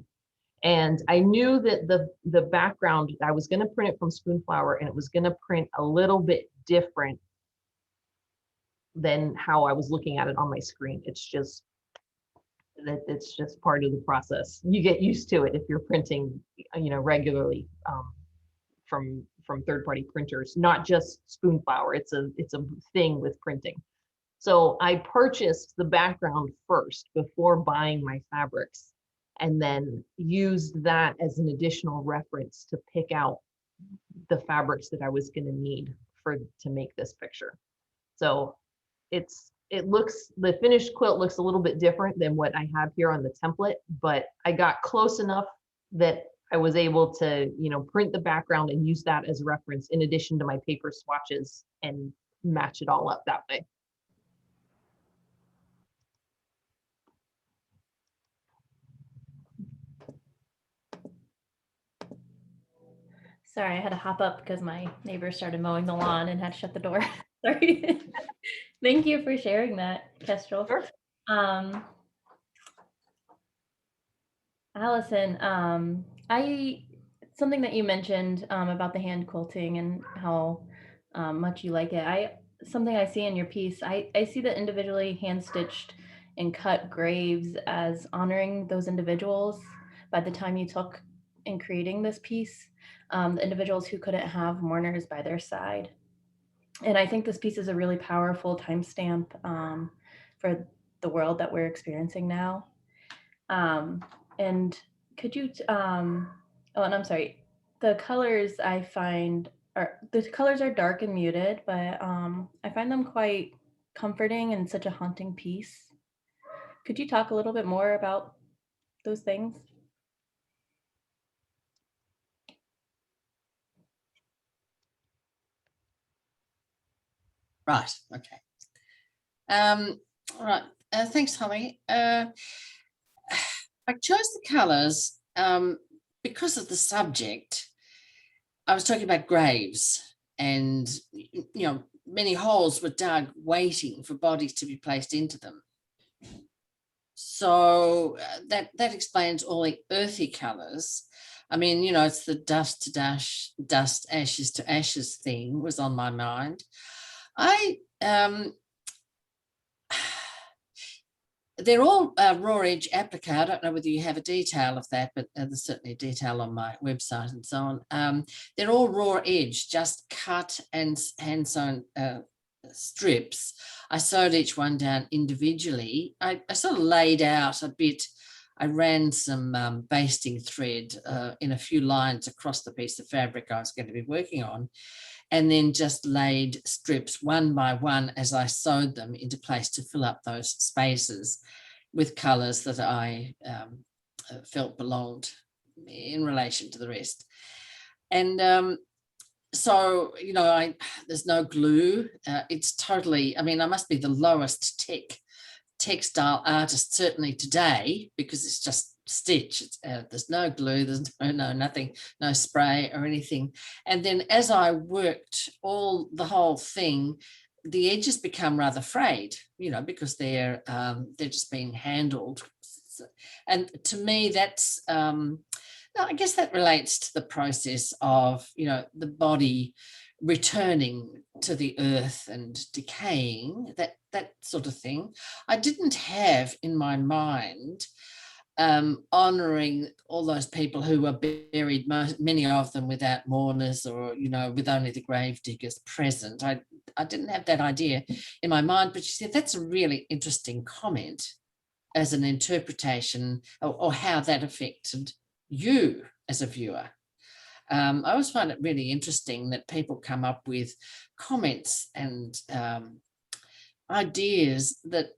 And I knew that the background, I was going to print it from Spoonflower, and it was going to print a little bit different than how I was looking at it on my screen. It's just part of the process. You get used to it if you're printing, you know, regularly from third-party printers, not just Spoonflower. It's a thing with printing. So I purchased the background first before buying my fabrics, and then used that as an additional reference to pick out the fabrics that I was going to need to make this picture. So the finished quilt looks a little bit different than what I have here on the template, but I got close enough that I was able to, you know, print the background and use that as a reference in addition to my paper swatches and match it all up that way. Sorry, I had to hop up because my neighbor started mowing the lawn and had to shut the door. Sorry. Thank you for sharing that, Kestrel. Sure. Allison, something that you mentioned about the hand quilting and how much you like it. Something I see in your piece, I see the individually hand stitched and cut graves as honoring those individuals by the time you took in creating this piece, the individuals who couldn't have mourners by their side. And I think this piece is a really powerful timestamp for the world that we're experiencing now. And could you, and I'm sorry, the colors I find the colors are dark and muted, but I find them quite comforting and such a haunting piece. Could you talk a little bit more about those things? Right. Okay. All right. Thanks, Holly. I chose the colours because of the subject. I was talking about graves, and you know, many holes were dug waiting for bodies to be placed into them. So that explains all the earthy colours. I mean, you know, it's the dust to dust, ashes to ashes thing was on my mind. they're all raw edge applique. I don't know whether you have a detail of that, but there's certainly a detail on my website and so on. They're all raw edge, just cut and hand sewn strips. I sewed each one down individually. I sort of laid out a bit. I ran some basting thread in a few lines across the piece of fabric I was going to be working on, and then just laid strips one by one as I sewed them into place to fill up those spaces with colours that I felt belonged in relation to the rest. And so, you know, there's no glue. It's totally, I mean, I must be the lowest textile artist certainly today, because it's just stitch. There's no glue, there's no nothing, no spray or anything. And then as I worked the whole thing, the edges become rather frayed, you know, because they're just being handled. And to me, that's I guess that relates to the process of, you know, the body returning to the earth and decaying, that sort of thing. I didn't have in my mind honouring all those people who were buried, many of them without mourners, or, you know, with only the grave diggers present. I didn't have that idea in my mind, but she said that's a really interesting comment as an interpretation, or how that affected you as a viewer. I always find it really interesting that people come up with comments and ideas that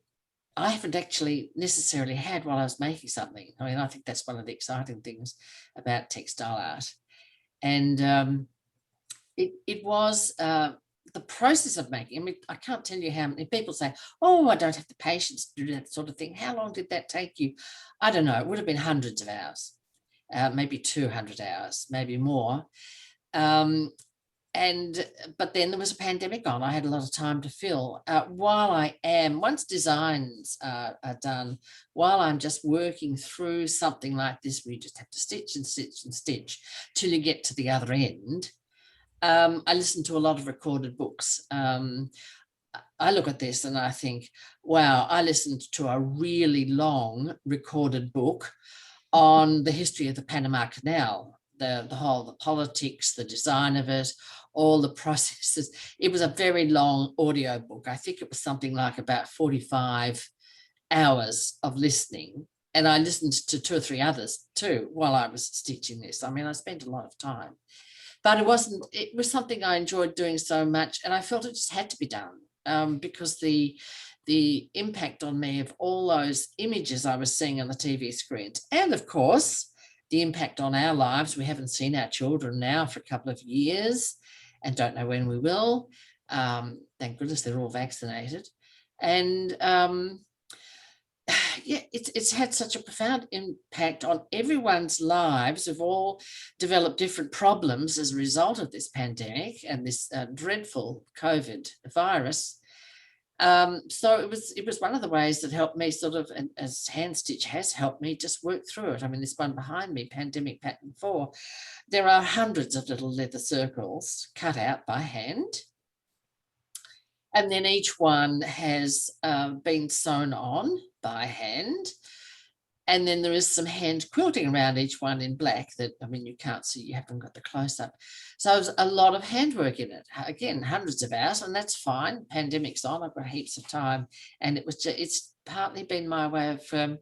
I haven't actually necessarily had while I was making something. I mean, I think that's one of the exciting things about textile art. And it was the process of making. I mean, I can't tell you how many people say, oh, I don't have the patience to do that sort of thing. How long did that take you? I don't know. It would have been hundreds of hours. Maybe 200 hours, maybe more. But then there was a pandemic on. I had a lot of time to fill. Once designs are done, while I'm just working through something like this, where you just have to stitch and stitch and stitch till you get to the other end, I listen to a lot of recorded books. I look at this and I think, wow, I listened to a really long recorded book on the history of the Panama Canal, the politics, the design of it, all the processes. It was a very long audio book. I think it was something like about 45 hours of listening. And I listened to 2 or 3 others too while I was stitching this. I mean, I spent a lot of time, but it was something I enjoyed doing so much, and I felt it just had to be done because the impact on me of all those images I was seeing on the TV screens, and of course the impact on our lives. We haven't seen our children now for a couple of years and don't know when we will. Thank goodness they're all vaccinated. And yeah, it's had such a profound impact on everyone's lives. We've all developed different problems as a result of this pandemic and this dreadful COVID virus. So it was one of the ways that helped me sort of, and as hand stitch has helped me just work through it. I mean, this one behind me, Pandemic Pattern 4, there are hundreds of little leather circles cut out by hand. And then each one has been sewn on by hand. And then there is some hand quilting around each one in black that, I mean, you can't see, you haven't got the close up. So there's a lot of handwork in it. Again, hundreds of hours, and that's fine. Pandemic's on, I've got heaps of time. And it's partly been my way of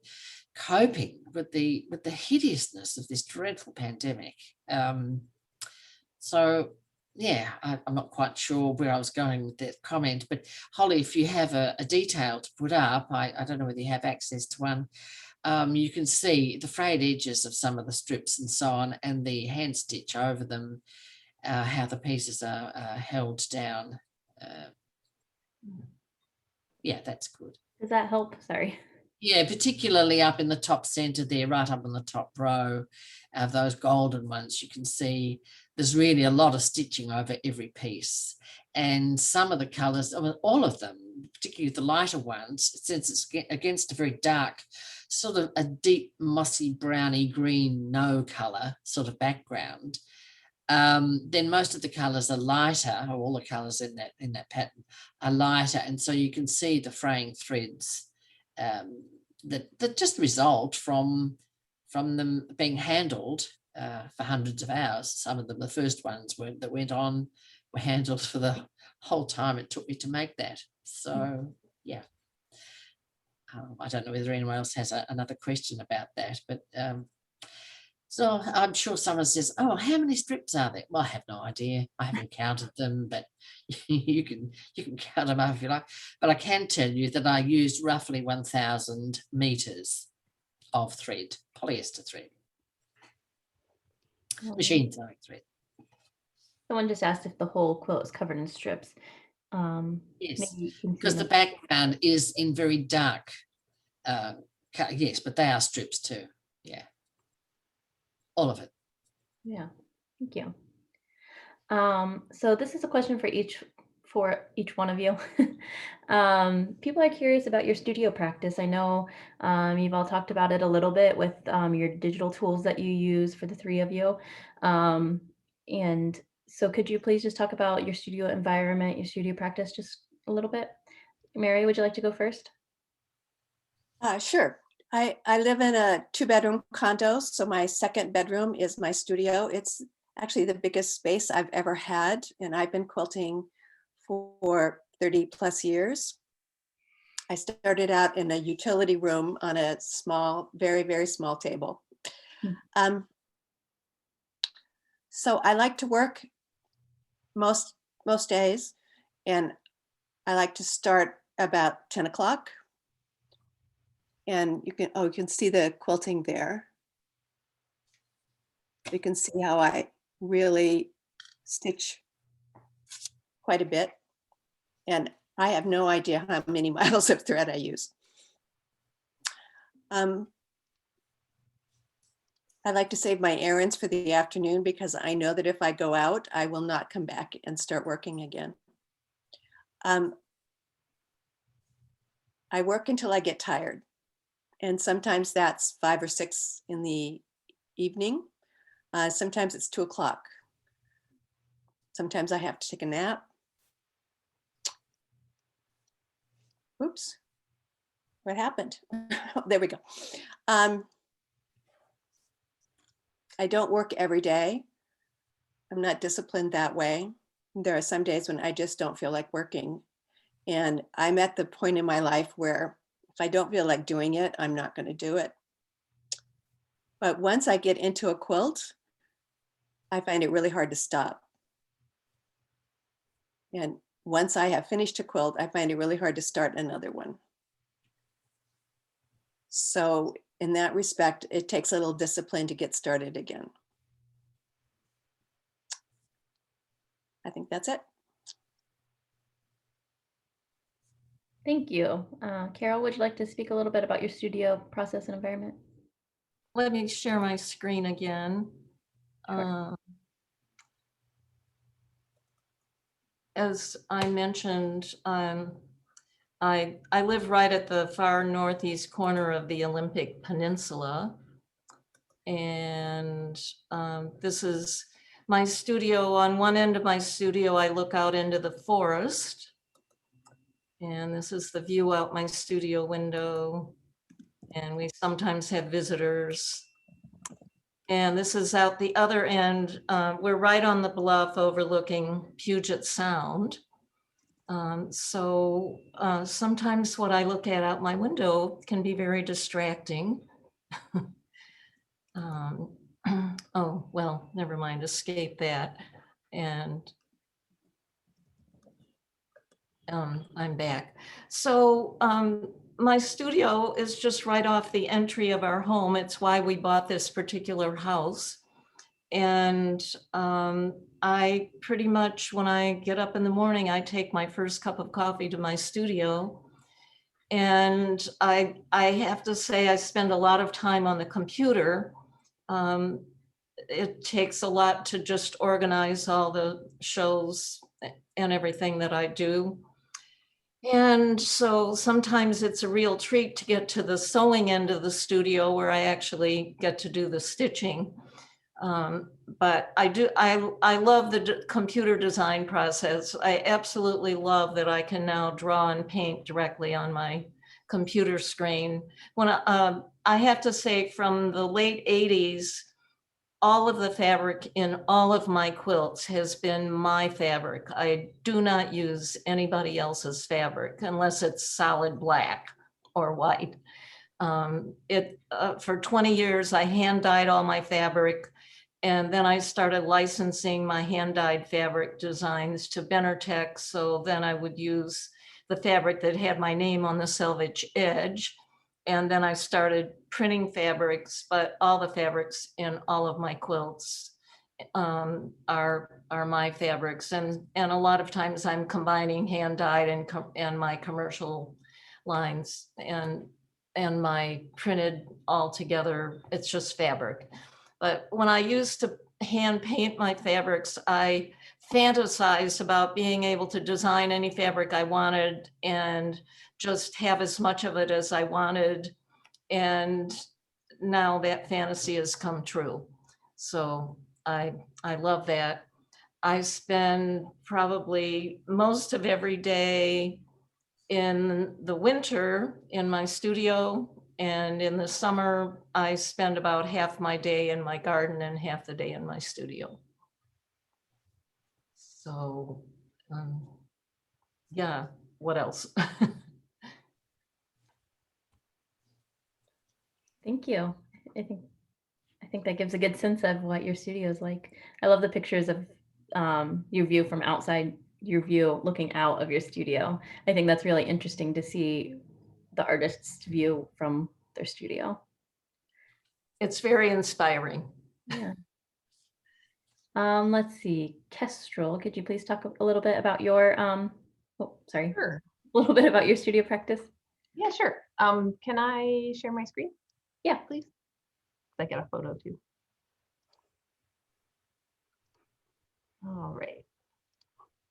coping with the hideousness of this dreadful pandemic. So yeah, I'm not quite sure where I was going with that comment, but Holly, if you have a detail to put up, I don't know whether you have access to one. You can see the frayed edges of some of the strips and so on, and the hand stitch over them, how the pieces are held down. Yeah, that's good. Does that help? Sorry. Yeah, particularly up in the top center there, right up in the top row of those golden ones, you can see there's really a lot of stitching over every piece. And some of the colors, all of them, particularly the lighter ones, since it's against a very dark, sort of a deep mossy browny green no color sort of background, then most of the colors are lighter, or all the colors in that pattern are lighter, and so you can see the fraying threads that just result from them being handled for hundreds of hours. Some of them, the first ones that went on, were handled for the whole time it took me to make that. So yeah, I don't know whether anyone else has another question about that, but so I'm sure someone says, "Oh, how many strips are there?" Well, I have no idea. I haven't counted them, but you can count them up if you like. But I can tell you that I used roughly 1,000 meters of thread, polyester thread, machine sewing thread. Someone just asked if the whole quilt is covered in strips. Yes, maybe you can see because the them. background is in very dark. Yes, but they are strips too. Yeah, all of it. Yeah, thank you. So this is a question for each one of you. People are curious about your studio practice. I know you've all talked about it a little bit with your digital tools that you use for the three of you. And so could you please just talk about your studio environment, your studio practice just a little bit? Mary, would you like to go first? Sure. I live in a 2-bedroom condo, so my second bedroom is my studio. It's actually the biggest space I've ever had, and I've been quilting for 30 plus years. I started out in a utility room on a small, very, very small table. So I like to work most days, and I like to start about 10 o'clock. And you can see the quilting there. You can see how I really stitch quite a bit. And I have no idea how many miles of thread I use. I like to save my errands for the afternoon because I know that if I go out, I will not come back and start working again. I work until I get tired. And sometimes that's 5 or 6 in the evening. Sometimes it's 2 o'clock. Sometimes I have to take a nap. Oops, what happened? There we go. I don't work every day. I'm not disciplined that way. There are some days when I just don't feel like working. And I'm at the point in my life where if I don't feel like doing it, I'm not going to do it. But once I get into a quilt, I find it really hard to stop. And once I have finished a quilt, I find it really hard to start another one. So in that respect, it takes a little discipline to get started again. I think that's it. Thank you. Caryl, would you like to speak a little bit about your studio process and environment? Let me share my screen again. Sure. As I mentioned, I live right at the far northeast corner of the Olympic Peninsula. And this is my studio. On one end of my studio, I look out into the forest. And this is the view out my studio window. And we sometimes have visitors. And this is out the other end. We're right on the bluff overlooking Puget Sound. So sometimes what I look at out my window can be very distracting. Oh, well, never mind, escape that. And I'm back. So my studio is just right off the entry of our home. It's why we bought this particular house. And I pretty much, when I get up in the morning, I take my first cup of coffee to my studio. And I have to say, I spend a lot of time on the computer. It takes a lot to just organize all the shows and everything that I do. And so sometimes it's a real treat to get to the sewing end of the studio where I actually get to do the stitching. But I love the computer design process. I absolutely love that I can now draw and paint directly on my computer screen. When I have to say, from the late 80s, all of the fabric in all of my quilts has been my fabric. I do not use anybody else's fabric unless it's solid black or white. For 20 years, I hand dyed all my fabric, and then I started licensing my hand dyed fabric designs to Benartech. So then I would use the fabric that had my name on the selvage edge. And then I started printing fabrics, but all the fabrics in all of my quilts are my fabrics. And a lot of times I'm combining hand dyed and my commercial lines and my printed all together. It's just fabric. But when I used to hand paint my fabrics, I fantasized about being able to design any fabric I wanted and just have as much of it as I wanted. And now that fantasy has come true. So I love that. I spend probably most of every day in the winter in my studio, and in the summer, I spend about half my day in my garden and half the day in my studio. So, yeah, what else? Thank you. I think that gives a good sense of what your studio is like. I love the pictures of your view from outside, your view looking out of your studio. I think that's really interesting to see the artist's view from their studio. It's very inspiring. Yeah. Let's see, Kestrel, could you please talk a little bit about your Sure. a little bit about your studio practice? Yeah, sure. Can I share my screen? Yeah. Please. I get a photo too. All right.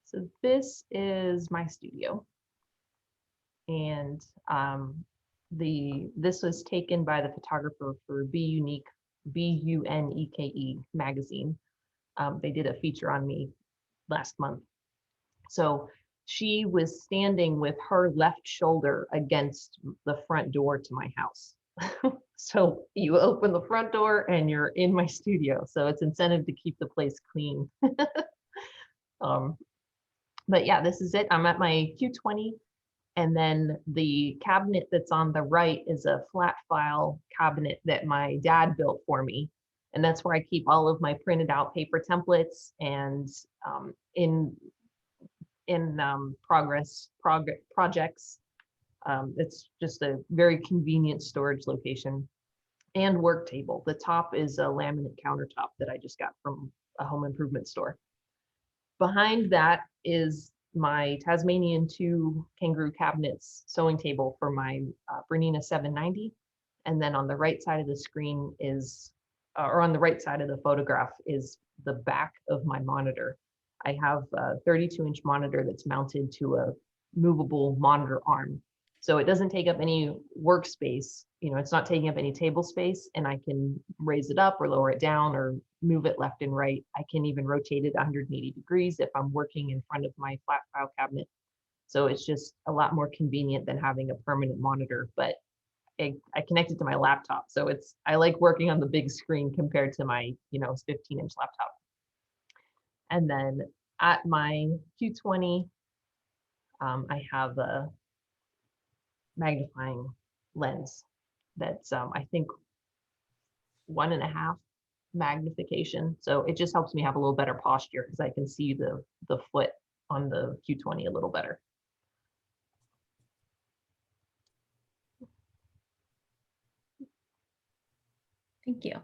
So this is my studio. And this was taken by the photographer for Be Unique, BUNEKE magazine. They did a feature on me last month. So she was standing with her left shoulder against the front door to my house. So you open the front door and you're in my studio. So it's incentive to keep the place clean. But yeah, this is it. I'm at my Q20. And then the cabinet that's on the right is a flat file cabinet that my dad built for me. And that's where I keep all of my printed out paper templates and projects. It's just a very convenient storage location and work table. The top is a laminate countertop that I just got from a home improvement store. Behind that is my Tasmanian 2 kangaroo cabinets sewing table for my Bernina 790. And then on the right side of the screen is, or on the right side of the photograph is the back of my monitor. I have a 32-inch monitor that's mounted to a movable monitor arm. So it doesn't take up any workspace. You know, it's not taking up any table space, and I can raise it up or lower it down or move it left and right. I can even rotate it 180 degrees if I'm working in front of my flat file cabinet. So it's just a lot more convenient than having a permanent monitor, but I connect it to my laptop. So I like working on the big screen compared to my, 15-inch laptop. And then at my Q20, I have a magnifying lens that's I think 1.5 magnification. So it just helps me have a little better posture because I can see the foot on the Q20 a little better. Thank you.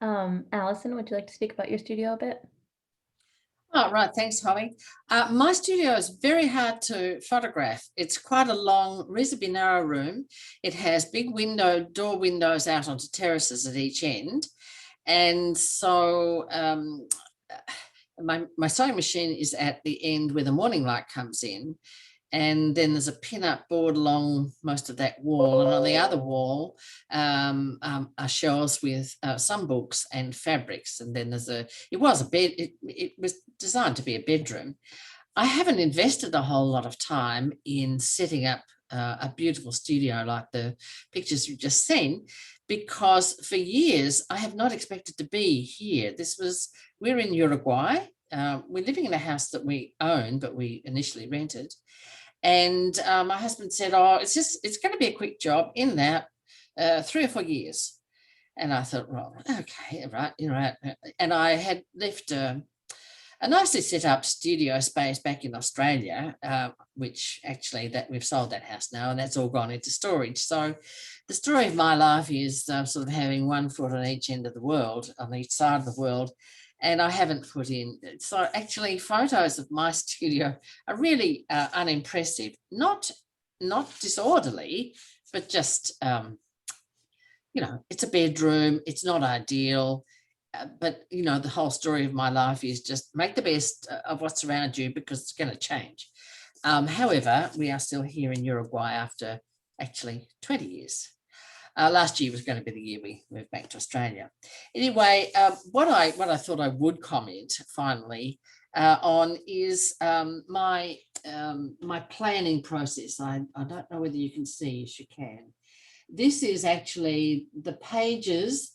Alison, would you like to speak about your studio a bit? Oh, right. Thanks, Holly. My studio is very hard to photograph. It's quite a long, reasonably narrow room. It has big door windows out onto terraces at each end. And so my sewing machine is at the end where the morning light comes in. And then there's a pin-up board along most of that wall. And on the other wall are shelves with some books and fabrics. And then it was a bed. It was designed to be a bedroom. I haven't invested a whole lot of time in setting up a beautiful studio like the pictures you've just seen, because for years I have not expected to be here. We're in Uruguay. We're living in a house that we own, but we initially rented. And my husband said, oh, it's going to be a quick job, in that 3 or 4 years. And I thought, well, okay, right, you're right. And I had left a nicely set up studio space back in Australia, which actually that we've sold that house now, and that's all gone into storage. So the story of my life is sort of having one foot on each end of the world, on each side of the world. And I haven't put in, so actually photos of my studio are really unimpressive, not disorderly, but just, it's a bedroom, it's not ideal, but, the whole story of my life is just make the best of what's around you, because it's going to change. However, we are still here in Uruguay after actually 20 years. Last year was going to be the year we moved back to Australia. Anyway, what I thought I would comment finally on is my planning process. I don't know whether you can see. Yes, you can. This is actually the pages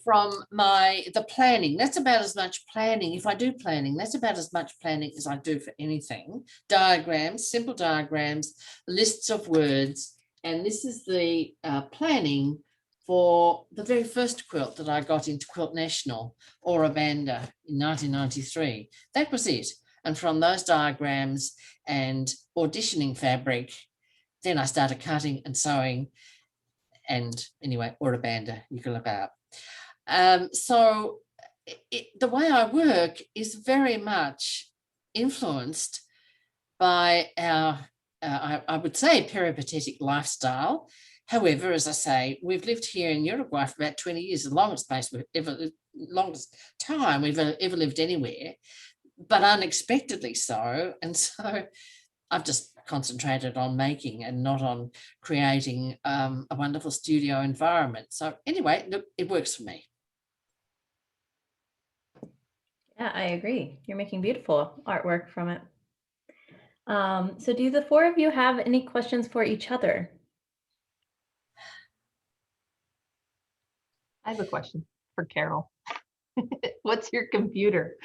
from the planning. That's about as much planning. If I do planning, that's about as much planning as I do for anything. Diagrams, simple diagrams, lists of words. And this is the planning for the very first quilt that I got into Quilt National, Ora Banda, in 1993. That was it. And from those diagrams and auditioning fabric, then I started cutting and sewing. And anyway, Ora Banda, you can look it up. So the way I work is very much influenced by our, I would say, peripatetic lifestyle. However, as I say, we've lived here in Uruguay for about 20 years, the longest time we've ever lived anywhere, but unexpectedly so. And so I've just concentrated on making and not on creating a wonderful studio environment. So anyway, look, it works for me. Yeah, I agree. You're making beautiful artwork from it. So do the four of you have any questions for each other? I have a question for Caryl. What's your computer?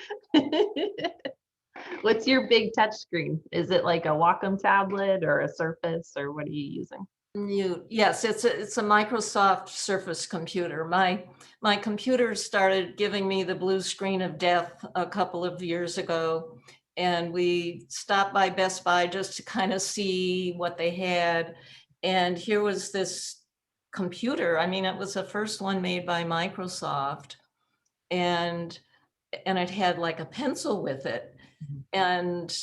What's your big touch screen? Is it like a Wacom tablet or a Surface, or what are you using? Yes, it's a Microsoft Surface computer. My computer started giving me the blue screen of death a couple of years ago, and we stopped by Best Buy just to kind of see what they had. And here was this computer. I mean, it was the first one made by Microsoft, and it had like a pencil with it. And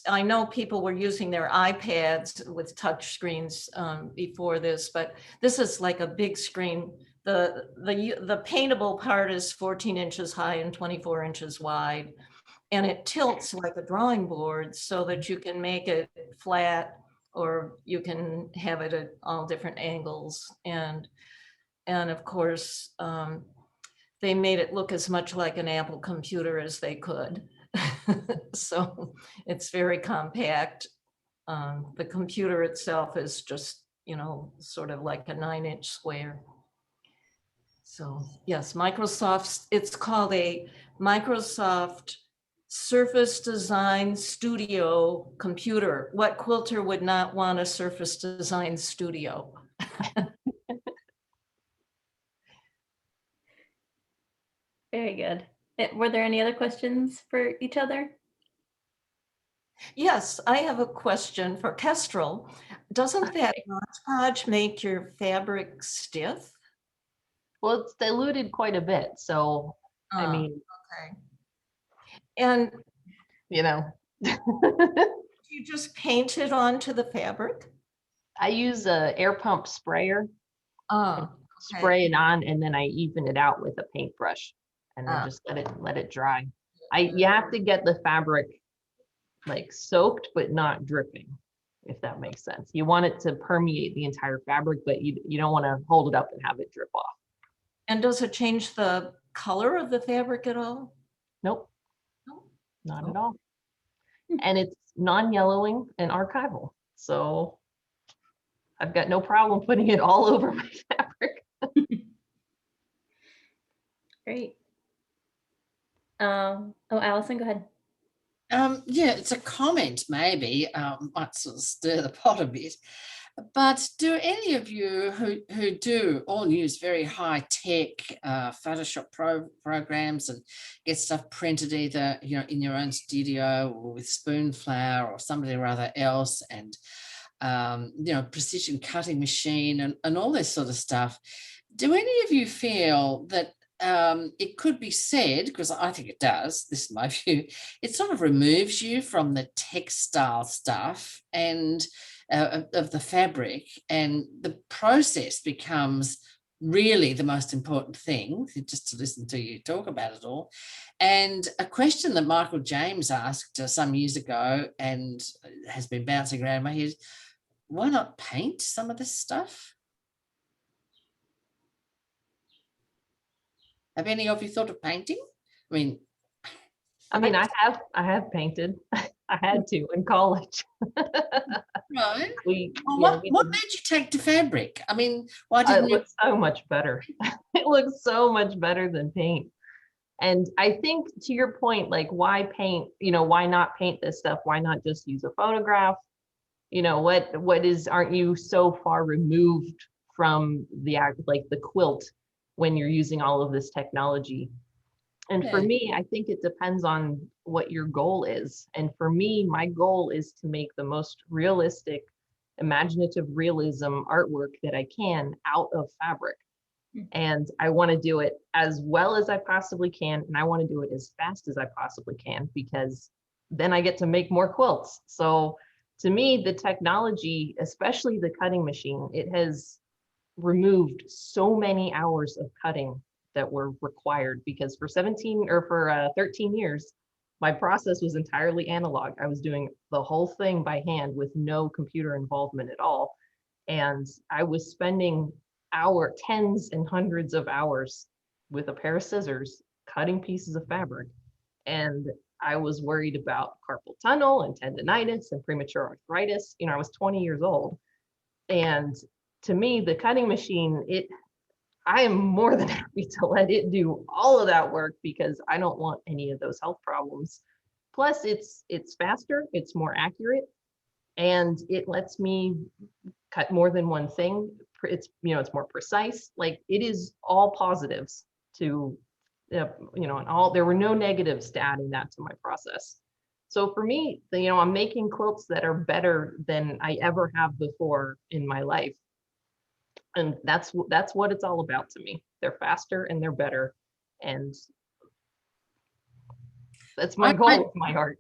I know people were using their iPads with touch screens before this, but this is like a big screen. The paintable part is 14 inches high and 24 inches wide, and it tilts like a drawing board so that you can make it flat, or you can have it at all different angles. And of course, they made it look as much like an Apple computer as they could. So it's very compact. The computer itself is just, sort of like a 9-inch square. So yes, it's called a Microsoft Surface Design Studio computer. What quilter would not want a Surface Design Studio? Very good. Were there any other questions for each other? Yes, I have a question for Kestrel. Doesn't that Mod Podge make your fabric stiff? Well, it's diluted quite a bit. So, I mean, okay. And you just paint it onto the fabric? I use a air pump sprayer. Okay. Spray it on, and then I even it out with a paintbrush, and then just let it dry. You have to get the fabric like soaked but not dripping, if that makes sense. You want it to permeate the entire fabric, but you don't want to hold it up and have it drip off. And does it change the color of the fabric at all? Nope, not at all. and it's non-yellowing and archival. So I've got no problem putting it all over my fabric. Great. Oh, Allison, go ahead. Yeah, it's a comment maybe, might sort of stir the pot a bit. But do any of you who do all use very high tech Photoshop programs and get stuff printed either in your own studio or with Spoonflower or somebody or other else, and precision cutting machine and all this sort of stuff? Do any of you feel that it could be said, because I think it does, this is my view, it sort of removes you from the textile stuff and of the fabric, and the process becomes really the most important thing, just to listen to you talk about it all. And a question that Michael James asked some years ago and has been bouncing around my head, why not paint some of this stuff? Have any of you thought of painting? I mean, I have painted. I had to in college. Right. What What made you take to fabric? I mean, why didn't it you? looks so much better. It looks so much better than paint. And I think to your point, like, why paint, why not paint this stuff? Why not just use a photograph? Aren't you so far removed from the act, like the quilt, when you're using all of this technology? And for Yeah. me, I think it depends on what your goal is. And for me, my goal is to make the most realistic, imaginative realism artwork that I can out of fabric. And I want to do it as well as I possibly can. And I want to do it as fast as I possibly can, because then I get to make more quilts. So to me, the technology, especially the cutting machine, it has removed so many hours of cutting that were required, because for 13 years, my process was entirely analog. I was doing the whole thing by hand with no computer involvement at all. And I was spending tens and hundreds of hours with a pair of scissors cutting pieces of fabric. And I was worried about carpal tunnel and tendonitis and premature arthritis. I was 20 years old. And to me, the cutting machine, I am more than happy to let it do all of that work, because I don't want any of those health problems. Plus, it's faster, it's more accurate, and it lets me cut more than one thing. It's more precise. Like, it is all positives to and all. There were no negatives to adding that to my process. So for me, I'm making quilts that are better than I ever have before in my life. And that's what it's all about to me. They're faster and they're better. And that's my goal with my art.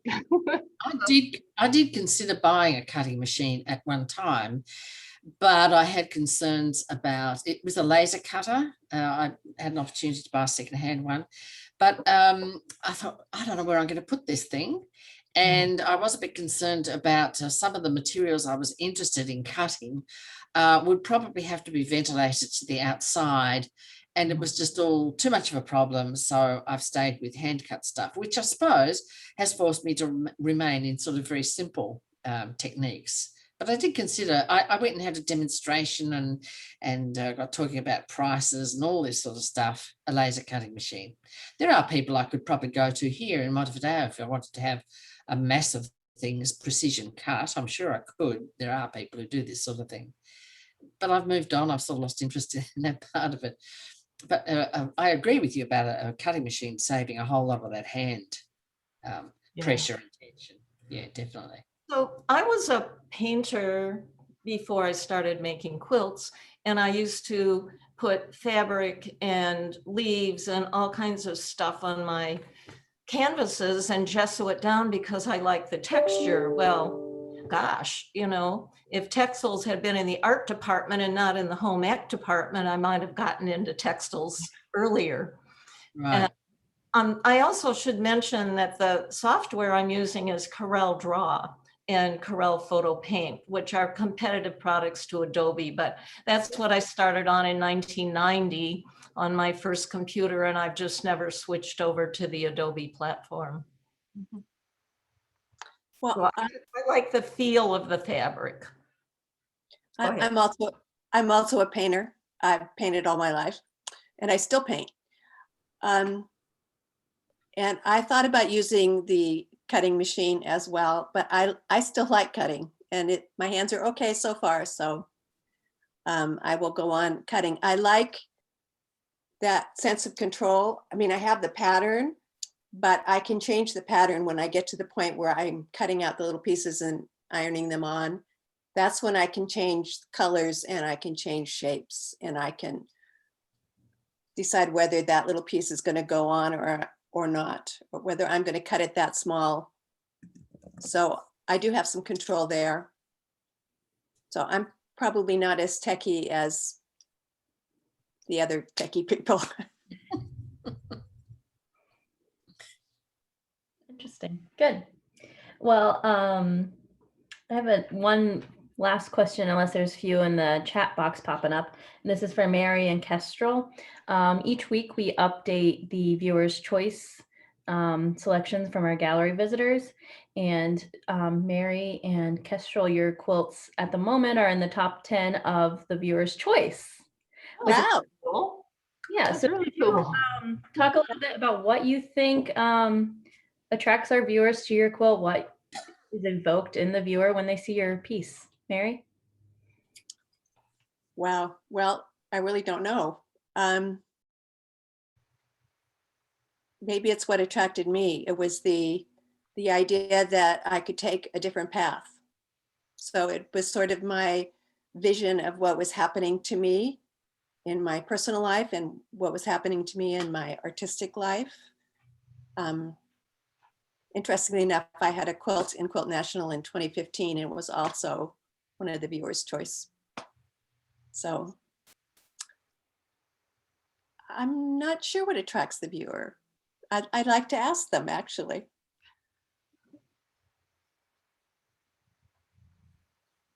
I did consider buying a cutting machine at one time, but I had concerns about, it was a laser cutter. I had an opportunity to buy a secondhand one, but I thought, I don't know where I'm going to put this thing. And I was a bit concerned about some of the materials I was interested in cutting would probably have to be ventilated to the outside. And it was just all too much of a problem. So I've stayed with hand cut stuff, which I suppose has forced me to remain in sort of very simple techniques. But I did consider, I went and had a demonstration and got talking about prices and all this sort of stuff, a laser cutting machine. There are people I could probably go to here in Montevideo if I wanted to have a massive things, precision cut. I'm sure I could. There are people who do this sort of thing. But I've moved on. I've sort of lost interest in that part of it. But I agree with you about a cutting machine saving a whole lot of that hand pressure and tension. Yeah, definitely. So I was a painter before I started making quilts, and I used to put fabric and leaves and all kinds of stuff on my canvases and gesso it down because I like the texture. Well, gosh, if textiles had been in the art department and not in the home ec department, I might have gotten into textiles earlier. Right. And, I also should mention that the software I'm using is Corel Draw and Corel Photo Paint, which are competitive products to Adobe, but that's what I started on in 1990 on my first computer, and I've just never switched over to the Adobe platform. Well, Well, I like the feel of the fabric. Go ahead. I'm also a painter. I've painted all my life, and I still paint. And I thought about using the cutting machine as well, but I still like cutting, and my hands are okay so far. So I will go on cutting. I like that sense of control. I mean, I have the pattern, but I can change the pattern when I get to the point where I'm cutting out the little pieces and ironing them on. That's when I can change colors and I can change shapes, and I can decide whether that little piece is going to go on or not, or whether I'm going to cut it that small. So I do have some control there. So I'm probably not as techie as the other techie people. Interesting. Good. Well, I have one last question, unless there's a few in the chat box popping up. And this is for Mary and Kestrel. Each week we update the viewer's choice selections from our gallery visitors. And Mary and Kestrel, your quilts at the moment are in the top 10 of the viewer's choice. Wow. Cool. Yeah, That's so really could you, cool. talk a little bit about what you think attracts our viewers to your quilt. What is invoked in the viewer when they see your piece, Mary? Wow. Well, I really don't know. Maybe it's what attracted me. It was the idea that I could take a different path. So it was sort of my vision of what was happening to me in my personal life and what was happening to me in my artistic life. Interestingly enough, I had a quilt in Quilt National in 2015, and it was also one of the viewers' choice. So I'm not sure what attracts the viewer. I'd like to ask them, actually.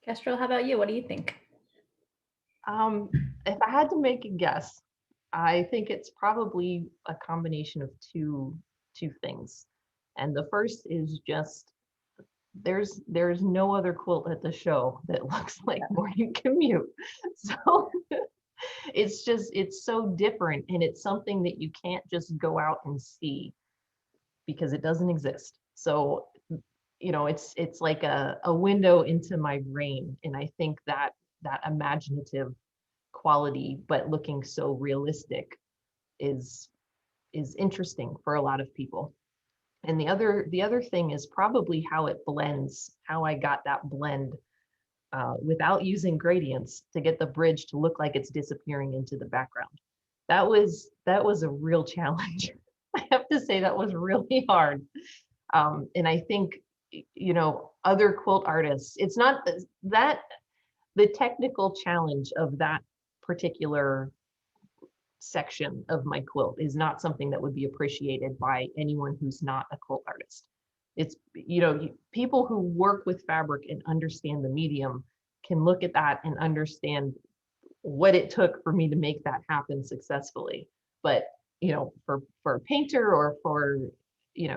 Kestrel, how about you? What do you think? If I had to make a guess, I think it's probably a combination of two things. And the first is just there's no other quilt at the show that looks like Morning Commute. So it's so different, and it's something that you can't just go out and see because it doesn't exist. So it's like a window into my brain, and I think that imaginative quality but looking so realistic is interesting for a lot of people. And the other thing is probably how it blends, how I got that blend without using gradients to get the bridge to look like it's disappearing into the background. That was a real challenge. I have to say that was really hard. And I think, other quilt artists, it's not that the technical challenge of that particular section of my quilt is not something that would be appreciated by anyone who's not a quilt artist. It's, people who work with fabric and understand the medium can look at that and understand what it took for me to make that happen successfully. But, for a painter or for,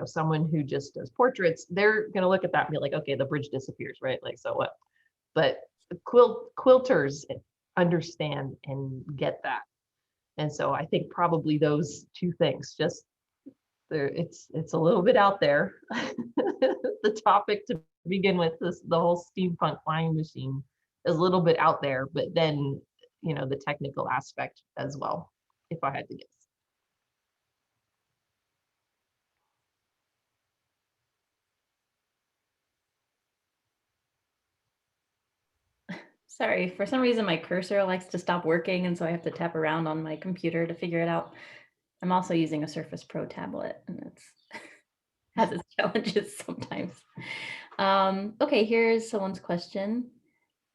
someone who just does portraits, they're going to look at that and be like, okay, the bridge disappears, right? Like, so what? But quilters understand and get that. And so I think probably those two things, just it's a little bit out there. The topic to begin with, the whole steampunk flying machine is a little bit out there, but then, the technical aspect as well, if I had to guess. Sorry, for some reason my cursor likes to stop working, and so I have to tap around on my computer to figure it out. I'm also using a Surface Pro tablet, and it's has its challenges sometimes. Okay, here's someone's question,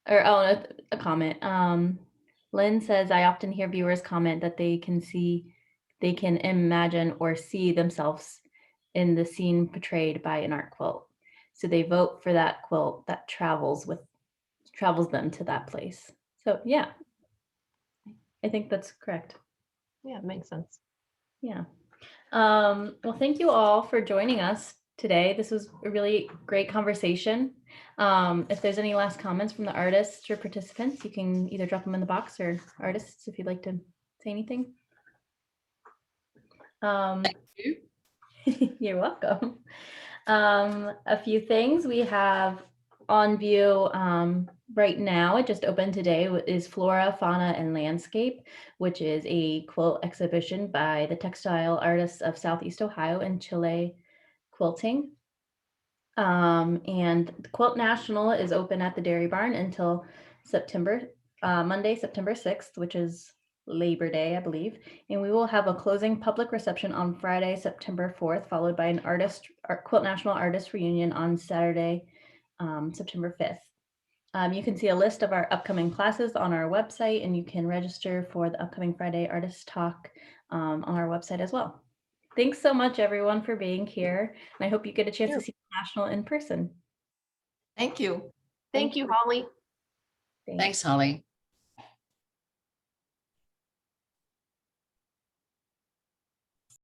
or a comment. Lynn says, I often hear viewers comment that they can imagine or see themselves in the scene portrayed by an art quilt. So they vote for that quilt that travels them to that place. So yeah, I think that's correct. Yeah, it makes sense. Yeah. Well, thank you all for joining us today. This was a really great conversation. If there's any last comments from the artists or participants, you can either drop them in the box, or artists, if you'd like to say anything. You're welcome. A few things we have on view right now, it just opened today, is Flora, Fauna, and Landscape, which is a quilt exhibition by the textile artists of Southeast Ohio and Chile Quilting. And the Quilt National is open at the Dairy Barn until Monday, September 6th, which is Labor Day, I believe. And we will have a closing public reception on Friday, September 4th, followed by an Quilt National artist reunion on Saturday, September 5th. You can see a list of our upcoming classes on our website, and you can register for the upcoming Friday Artist Talk on our website as well. Thanks so much, everyone, for being here. And I hope you get a chance to see the National in person. Thank you. Thank you, Holly. Thanks, Holly.